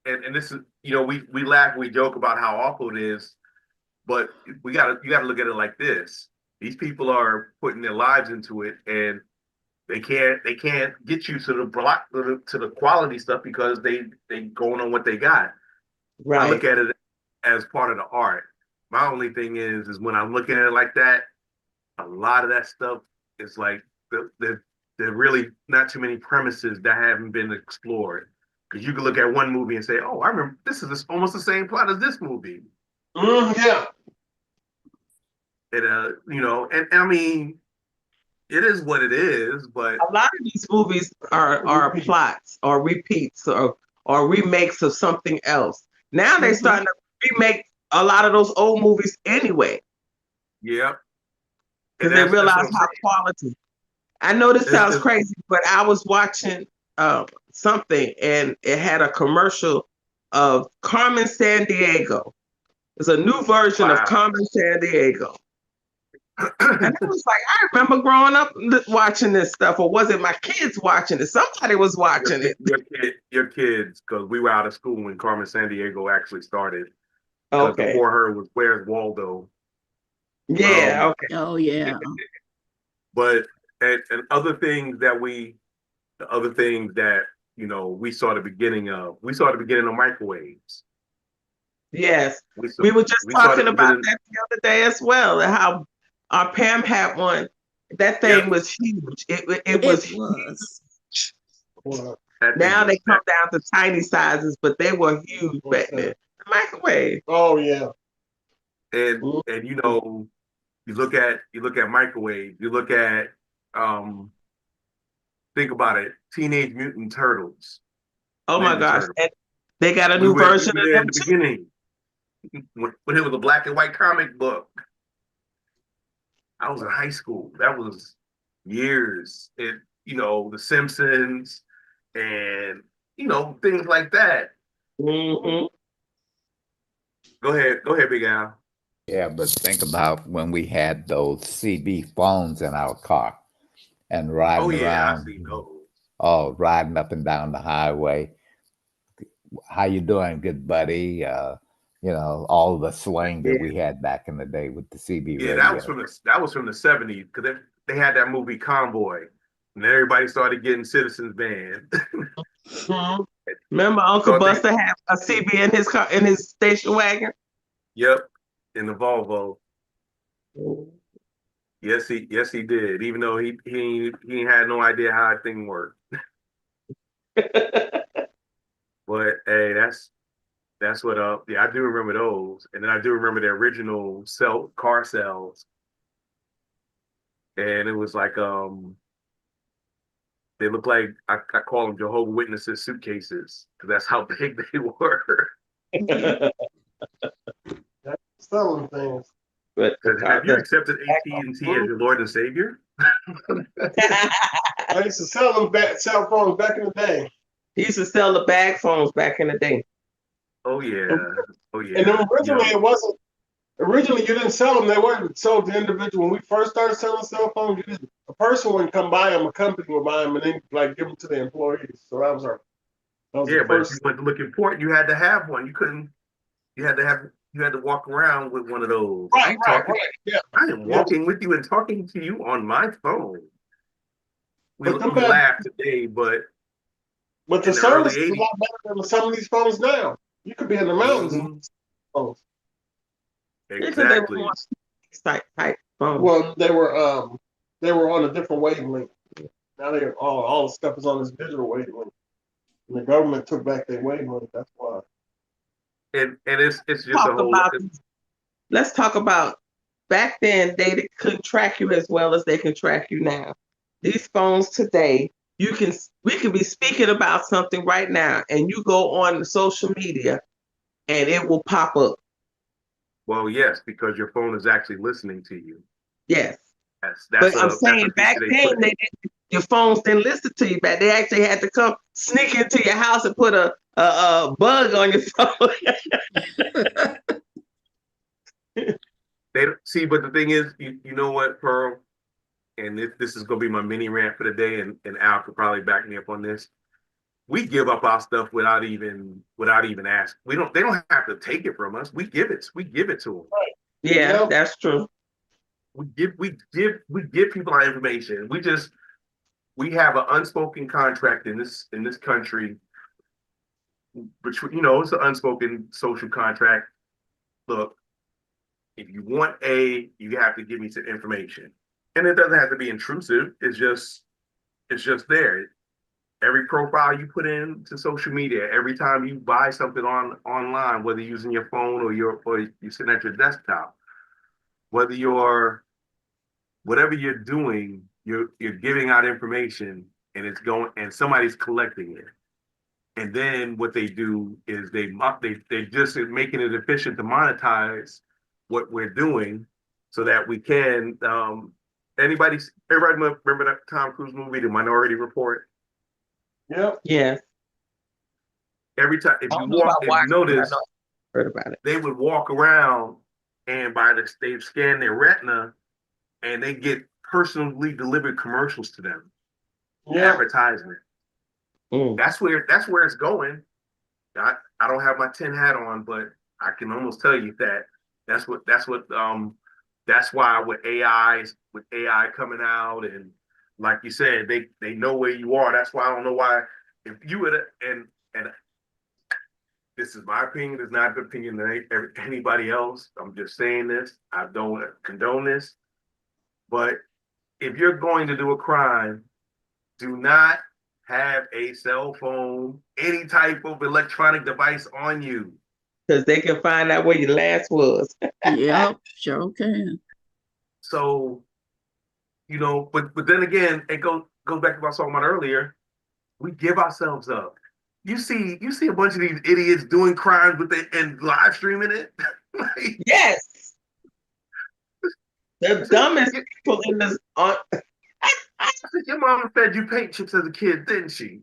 and this is, you know, we laugh, we joke about how awful it is, but you gotta look at it like this. These people are putting their lives into it, and they can't get you to the quality stuff because they going on what they got. Right. I look at it as part of the art. My only thing is when I'm looking at it like that, a lot of that stuff is like there really not too many premises that haven't been explored. Because you can look at one movie and say, "Oh, I remember this is almost the same plot as this movie." Yeah. And you know, and I mean, it is what it is. But a lot of these movies are plots or repeats or remakes of something else. Now they're starting to remake a lot of those old movies anyway. Yeah. Because they realize how quality. I know this sounds crazy, but I was watching something and it had a commercial of Carmen Sandiego. It's a new version of Carmen Sandiego. And I was like, I remember growing up watching this stuff, or was it my kids watching it? Somebody was watching it. Your kids, because we were out of school when Carmen Sandiego actually started. Okay. Before her was Where's Waldo? Yeah. Okay. Oh yeah. But and other things that you know we saw the beginning of. We saw the beginning of microwaves. Yes, we were just talking about that the other day as well, and how our Pam had one. That thing was huge. It was huge. Now they come down to tiny sizes, but they were huge back then. The microwave. Oh yeah. And you know, you look at microwave. You look at think about it. Teenage Mutant Turtles. Oh my gosh! And they got a new version of them in the beginning. When it was a black and white comic book. I was in high school. That was years. You know, The Simpsons and, you know, things like that. Mm-hmm. Go ahead, Big Al. Yeah, but think about when we had those CB phones in our car and riding around. I see those. Oh, riding up and down the highway. How you doing, good buddy? You know, all the slang that we had back in the day with the CB radio. That was from the 70s, because they had that movie Convoy, and everybody started getting Citizens Band. Remember Uncle Buster had a CB in his car, in his station wagon? Yep, in the Volvo. Yes, he did. Even though he had no idea how that thing worked. But hey, that's what I do remember those. And then I do remember the original car cells. And it was like they look like I call them Jehovah's Witnesses suitcases, because that's how big they were. That's selling things. But have you accepted AT&T as your Lord and Savior? I used to sell them cell phones back in the day. He used to sell the bag phones back in the day. Oh yeah. And then originally you didn't sell them. They weren't sold to individuals. When we first started selling cell phones, a person wouldn't come buy them. A company would buy them and then like give them to the employees. So that was but if you went to look important, you had to have one. You had to walk around with one of those. Right. Yeah. I am walking with you and talking to you on my phone. We laugh today, but the service is a lot better than some of these phones now. You could be in the mountains. Exactly. Type phones. Well, they were on a different wavelength. Now all the stuff is on this digital wavelength. And the government took back their way money. That's why. And it's just a whole. Let's talk about back then. They couldn't track you as well as they can track you now. These phones today, we can be speaking about something right now, and you go on social media, and it will pop up. Well, yes, because your phone is actually listening to you. Yes. That's I'm saying back then your phones didn't listen to you back. They actually had to come sneak into your house and put a bug on your phone. They don't see, but the thing is, you know what, Pearl, and this is gonna be my mini rant for the day, and Al could probably back me up on this. We give up our stuff without even asking. They don't have to take it from us. We give it to them. Right. Yeah, that's true. We give people our information. We have an unspoken contract in this country, which, you know, it's an unspoken social contract. Look, if you want A, you have to give me some information. And it doesn't have to be intrusive. It's just there. Every profile you put into social media, every time you buy something online, whether using your phone or you're sitting at your desktop, whatever you're doing, you're giving out information, and it's going, and somebody's collecting it. And then what they do is they just making it efficient to monetize what we're doing, so that we can. Everybody remember that Tom Cruise movie, The Minority Report? Yep. Yeah. Every time, if you notice, heard about it. They would walk around, and they scan their retina, and they get personally delivered commercials to them. Yeah. Advertisement. That's where it's going. I don't have my tin hat on, but I can almost tell you that's why with AI coming out, and like you said, they know where you are. That's why I don't know why, if you would, and this is my opinion, it's not the opinion of anybody else. I'm just saying this. I don't condone this. But if you're going to do a crime, do not have a cell phone, any type of electronic device on you. Because they can find out where your last was. Yep, sure can. So, you know, but then again, it goes back to what I was talking about earlier. We give ourselves up. You see a bunch of these idiots doing crimes and live streaming it. Like, yes. The dumbest people in this. Your mama fed you paint chips as a kid, didn't she?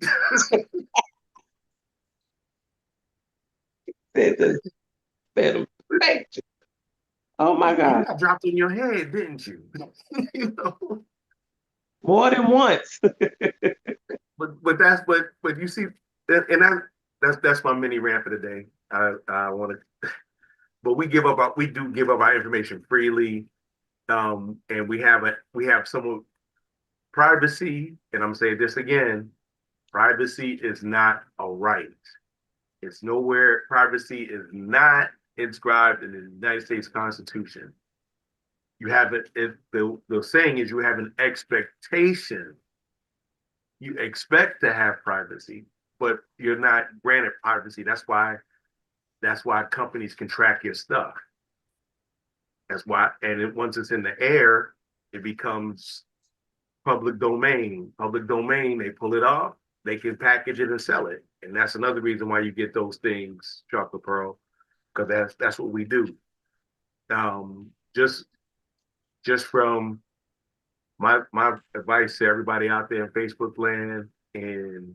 Oh my God! I dropped in your head, didn't you? You know? More than once. but you see, and that's my mini rant for the day. I want to, but we do give up our information freely, and we have some privacy. And I'm saying this again, privacy is not a right. It's nowhere. Privacy is not inscribed in the United States Constitution. You have it. The saying is you have an expectation. You expect to have privacy, but you're not granted privacy. That's why companies can track your stuff. That's why, and once it's in the air, it becomes public domain. Public domain, they pull it off, they can package it and sell it. And that's another reason why you get those things, Chocolate Pearl, because that's what we do. Just from my advice to everybody out there in Facebook land and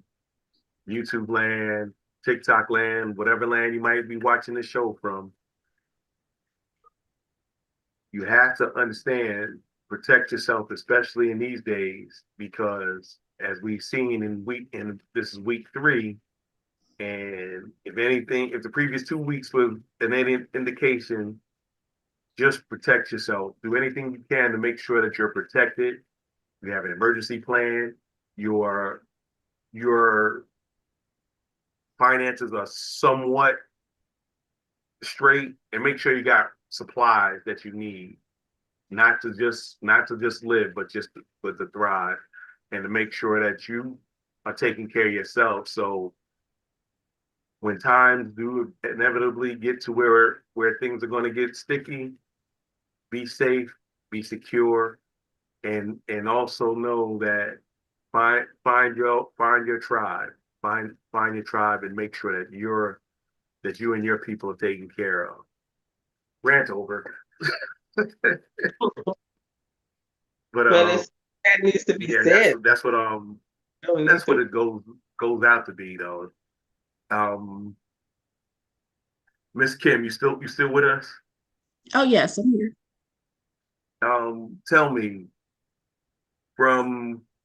YouTube land, TikTok land, whatever land you might be watching this show from, you have to understand, protect yourself, especially in these days, because as we've seen and this is week 3, and if the previous 2 weeks was an indication, just protect yourself. Do anything you can to make sure that you're protected. You have an emergency plan. Your finances are somewhat straight, and make sure you got supplies that you need, not to just live, but to thrive, and to make sure that you are taking care of yourself. So when times do inevitably get to where things are going to get sticky, be safe, be secure, and also know that find your tribe, find your tribe, and make sure that you and your people are taken care of. Rant over. But that needs to be said. That's what it goes out to be though. Miss Kim, you still with us? Oh yes, I'm here. Tell me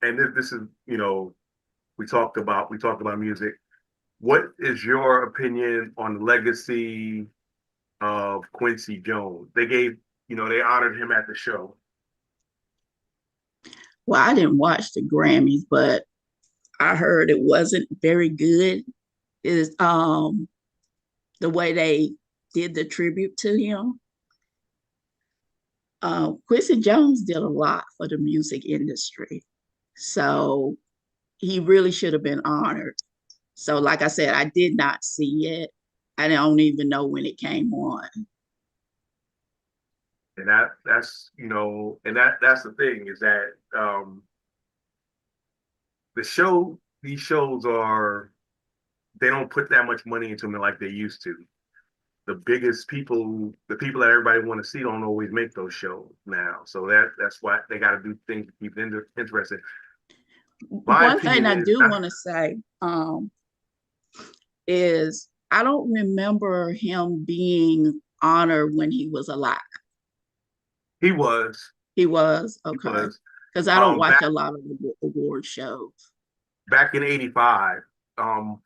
this is, we talked about music. What is your opinion on the legacy of Quincy Jones? They honored him at the show. Well, I didn't watch the Grammys, but I heard it wasn't very good. Is the way they did the tribute to him. Quincy Jones did a lot for the music industry, so he really should have been honored. So, like I said, I did not see it. I don't even know when it came on. And that's the thing is that these shows they don't put that much money into them like they used to. The people that everybody want to see don't always make those shows now. So that's why they got to do things to keep it interesting. One thing I do want to say is I don't remember him being honored when he was alive. He was. Okay. Because I don't watch a lot of award shows. Back in '85,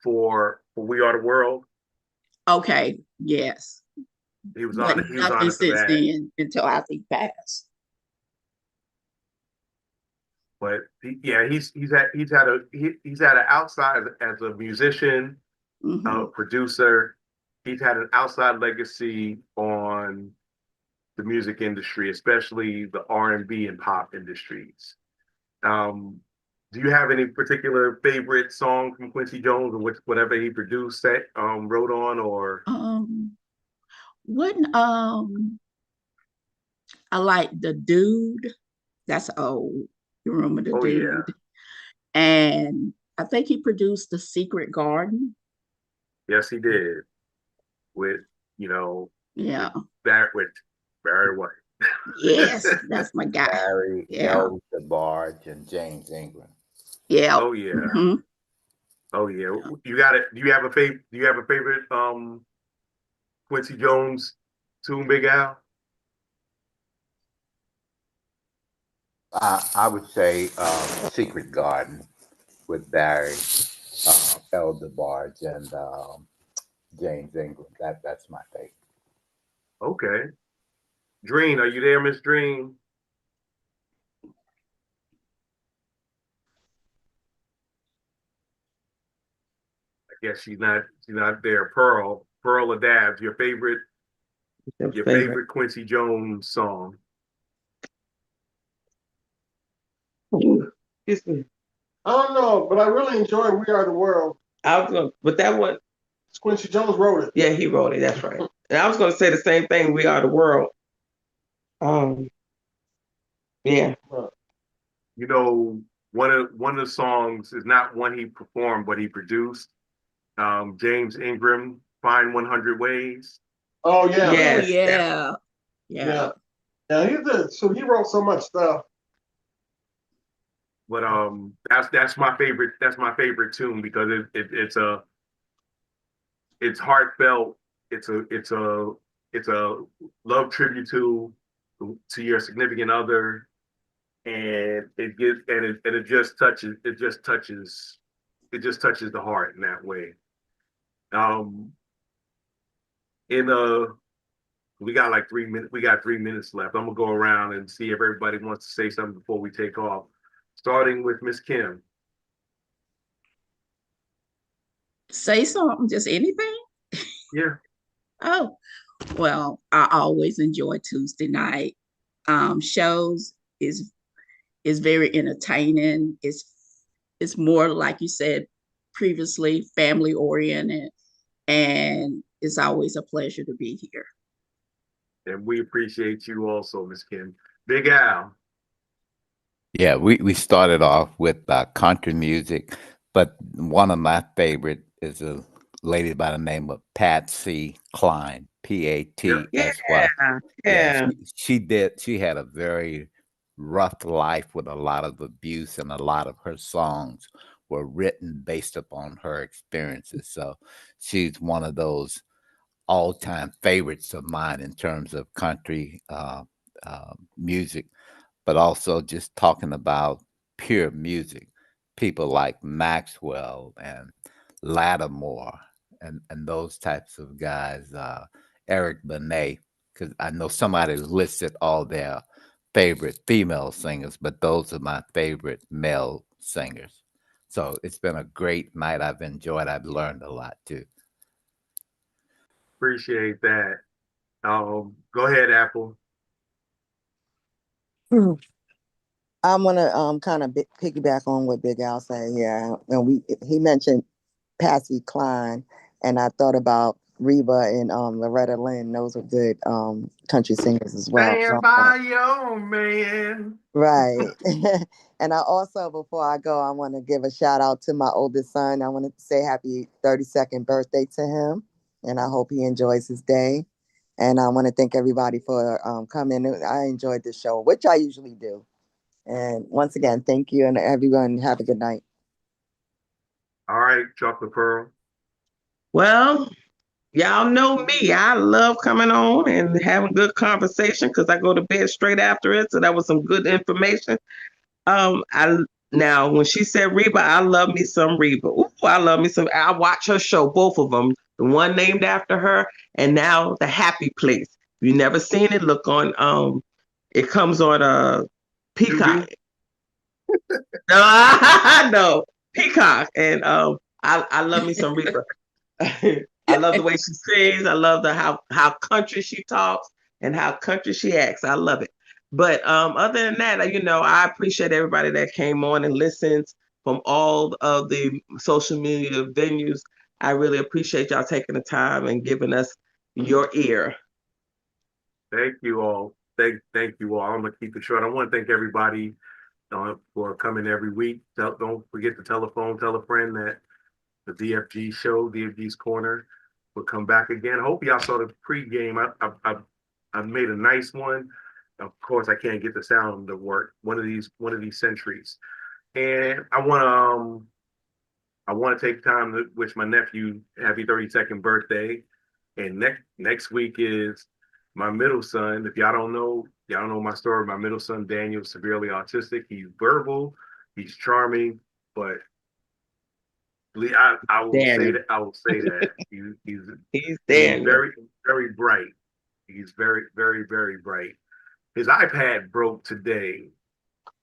for We Are the World. Okay. Yes. He was on. He was nothing on since then until after he passed. But he's had an outside as a musician, producer. He's had an outside legacy on the music industry, especially the R&B and pop industries. Do you have any particular favorite song from Quincy Jones or whatever he produced, wrote on, or? I like The Dude. That's old. You remember The Dude? Yeah. And I think he produced The Secret Garden. Yes, he did. With Barry White. Yes, that's my guy. Barry, 𝐤𝐲𝐷eBarge, and James Ingram. Yeah. Oh yeah. Mm-hmm. Oh yeah. You got it. Do you have a favorite Quincy Jones tune, Big Al? I would say Secret Garden with Barry, 𝐤𝐲𝐷eBarge, and James Ingram. That's my favorite. Okay. Dream, are you there, Miss Dream? I guess she's not there. Pearl or Dabs, your favorite Quincy Jones song? Excuse me. I don't know, but I really enjoy We Are the World. But that one, Quincy Jones wrote it. Yeah, he wrote it. That's right. And I was going to say the same thing. We Are the World. Yeah. One of the songs is not one he performed, but he produced. James Ingram, Find 100 Ways. Oh yeah. Yes. Oh, yeah. So he wrote so much stuff. But that's my favorite. That's my favorite tune because it's heartfelt. It's a love tribute to your significant other, and it just touches the heart in that way. We got like 3 minutes. We got 3 minutes left. I'm gonna go around and see if everybody wants to say something before we take off. Starting with Miss Kim. Say something, just anything? Yeah. Oh, well, I always enjoy Tuesday night shows. Is very entertaining. It's more, like you said previously, family oriented. And it's always a pleasure to be here. And we appreciate you also, Miss Kim. Big Al. Yeah, we started off with country music, but one of my favorite is a lady by the name of Patsy Cline, Patsy. Yeah, she had a very rough life with a lot of abuse, and a lot of her songs were written based upon her experiences. So she's one of those all-time favorites of mine in terms of country music, but also just talking about pure music. People like Maxwell and Lattimore and those types of guys, Eric Benet, because I know somebody listed all their favorite female singers, but those are my favorite male singers. So it's been a great night. I've enjoyed. I've learned a lot too. Appreciate that. Go ahead, Apple. I'm gonna kind of piggyback on what Big Al said. Yeah, and he mentioned Patsy Cline, and I thought about Reba and Loretta Lynn. Those are good country singers as well. Stand by your man. Right. And I also, before I go, I want to give a shout out to my oldest son. I want to say happy 32nd birthday to him, and I hope he enjoys his day. And I want to thank everybody for coming. I enjoyed the show, which I usually do. And once again, thank you, and everyone have a good night. All right, Chocolate Pearl. Well, y'all know me. I love coming on and having good conversation because I go to bed straight after it. So that was some good information. Now when she said Reba, I love me some Reba. Ooh, I love me some. I watch her show, both of them. The one named after her, and now the Happy Place. If you never seen it, look on. It comes on Peacock. No, Peacock, and I love me some Reba. I love the way she sings. I love how country she talks and how country she acts. I love it. But other than that, I appreciate everybody that came on and listens from all of the social media venues. I really appreciate y'all taking the time and giving us your ear. Thank you all. Thank you all. I'm gonna keep it short. I want to thank everybody for coming every week. Don't forget to tell a friend that the DFG show, DFG's Corner, will come back again. I hope y'all saw the pregame. I made a nice one. Of course, I can't get the sound to work. One of these centuries, and I want to take time to wish my nephew happy 32nd birthday. And next week is my middle son. If y'all don't know my story. My middle son Daniel is severely autistic. He's verbal, he's charming, but I will say that he's very, very bright. He's very, very, very bright. His iPad broke today,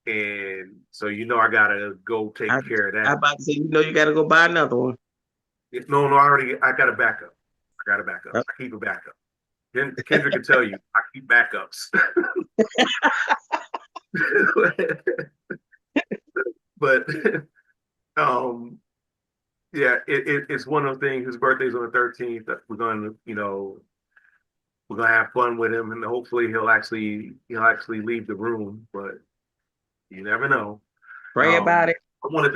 and so I gotta go take care of that. I'm about to say, you gotta go buy another one. No, I got a backup. I keep a backup. Kendra can tell you, I keep backups. But yeah, it's one of the things. His birthday's on the 13th. We're gonna have fun with him, and hopefully he'll actually leave the room. But you never know. Pray about it. Like I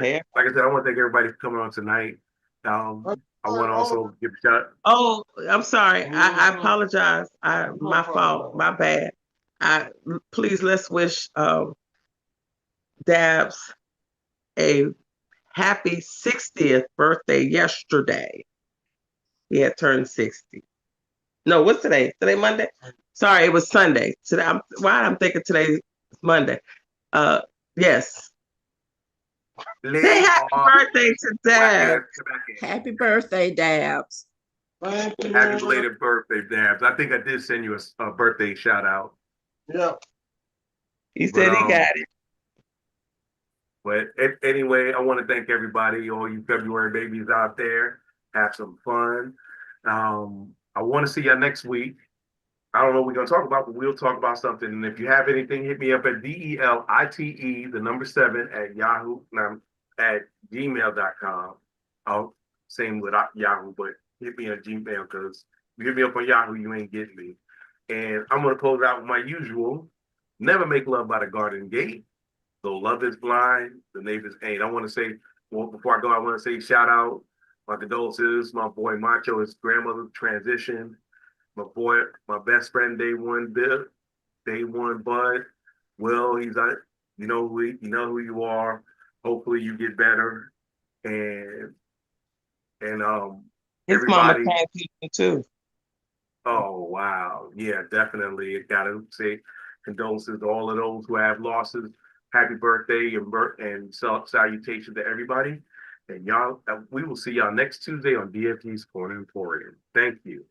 said, I want to thank everybody for coming on tonight. I want to also give a shout. Oh, I'm sorry. I apologize. My fault. My bad. Please let's wish Dabs a happy 60th birthday yesterday. He had turned 60. No, what's today? Today Monday? Sorry, it was Sunday. Today I'm thinking today's Monday. Yes. Say happy birthday to Dabs. Happy birthday, Dabs. Happy belated birthday, Dabs. I think I did send you a birthday shout out. Yeah. He said he got it. But anyway, I want to thank everybody, all you February babies out there. Have some fun. I want to see y'all next week. I don't know what we're going to talk about, but we'll talk about something. And if you have anything, hit me up at DELITE7 at gmail.com. Same with Yahoo, but hit me on Gmail, because you hit me up on Yahoo, you ain't getting me. And I'm gonna close out with my usual: never make love by the garden gate. Though love is blind, the neighbors ain't. I want to say, well, before I go, I want to say shout out my condolences, my boy Macho, his grandmother transitioned. My boy, my best friend, day one Bud. Will, he's like, you know who you are. Hopefully you get better. And His mama everybody. transitioned too. Oh wow, yeah, definitely. Gotta say condolences to all of those who have losses. Happy birthday and salutation to everybody. And y'all, we will see y'all next Tuesday on DFG's Corner Emporium. Thank you.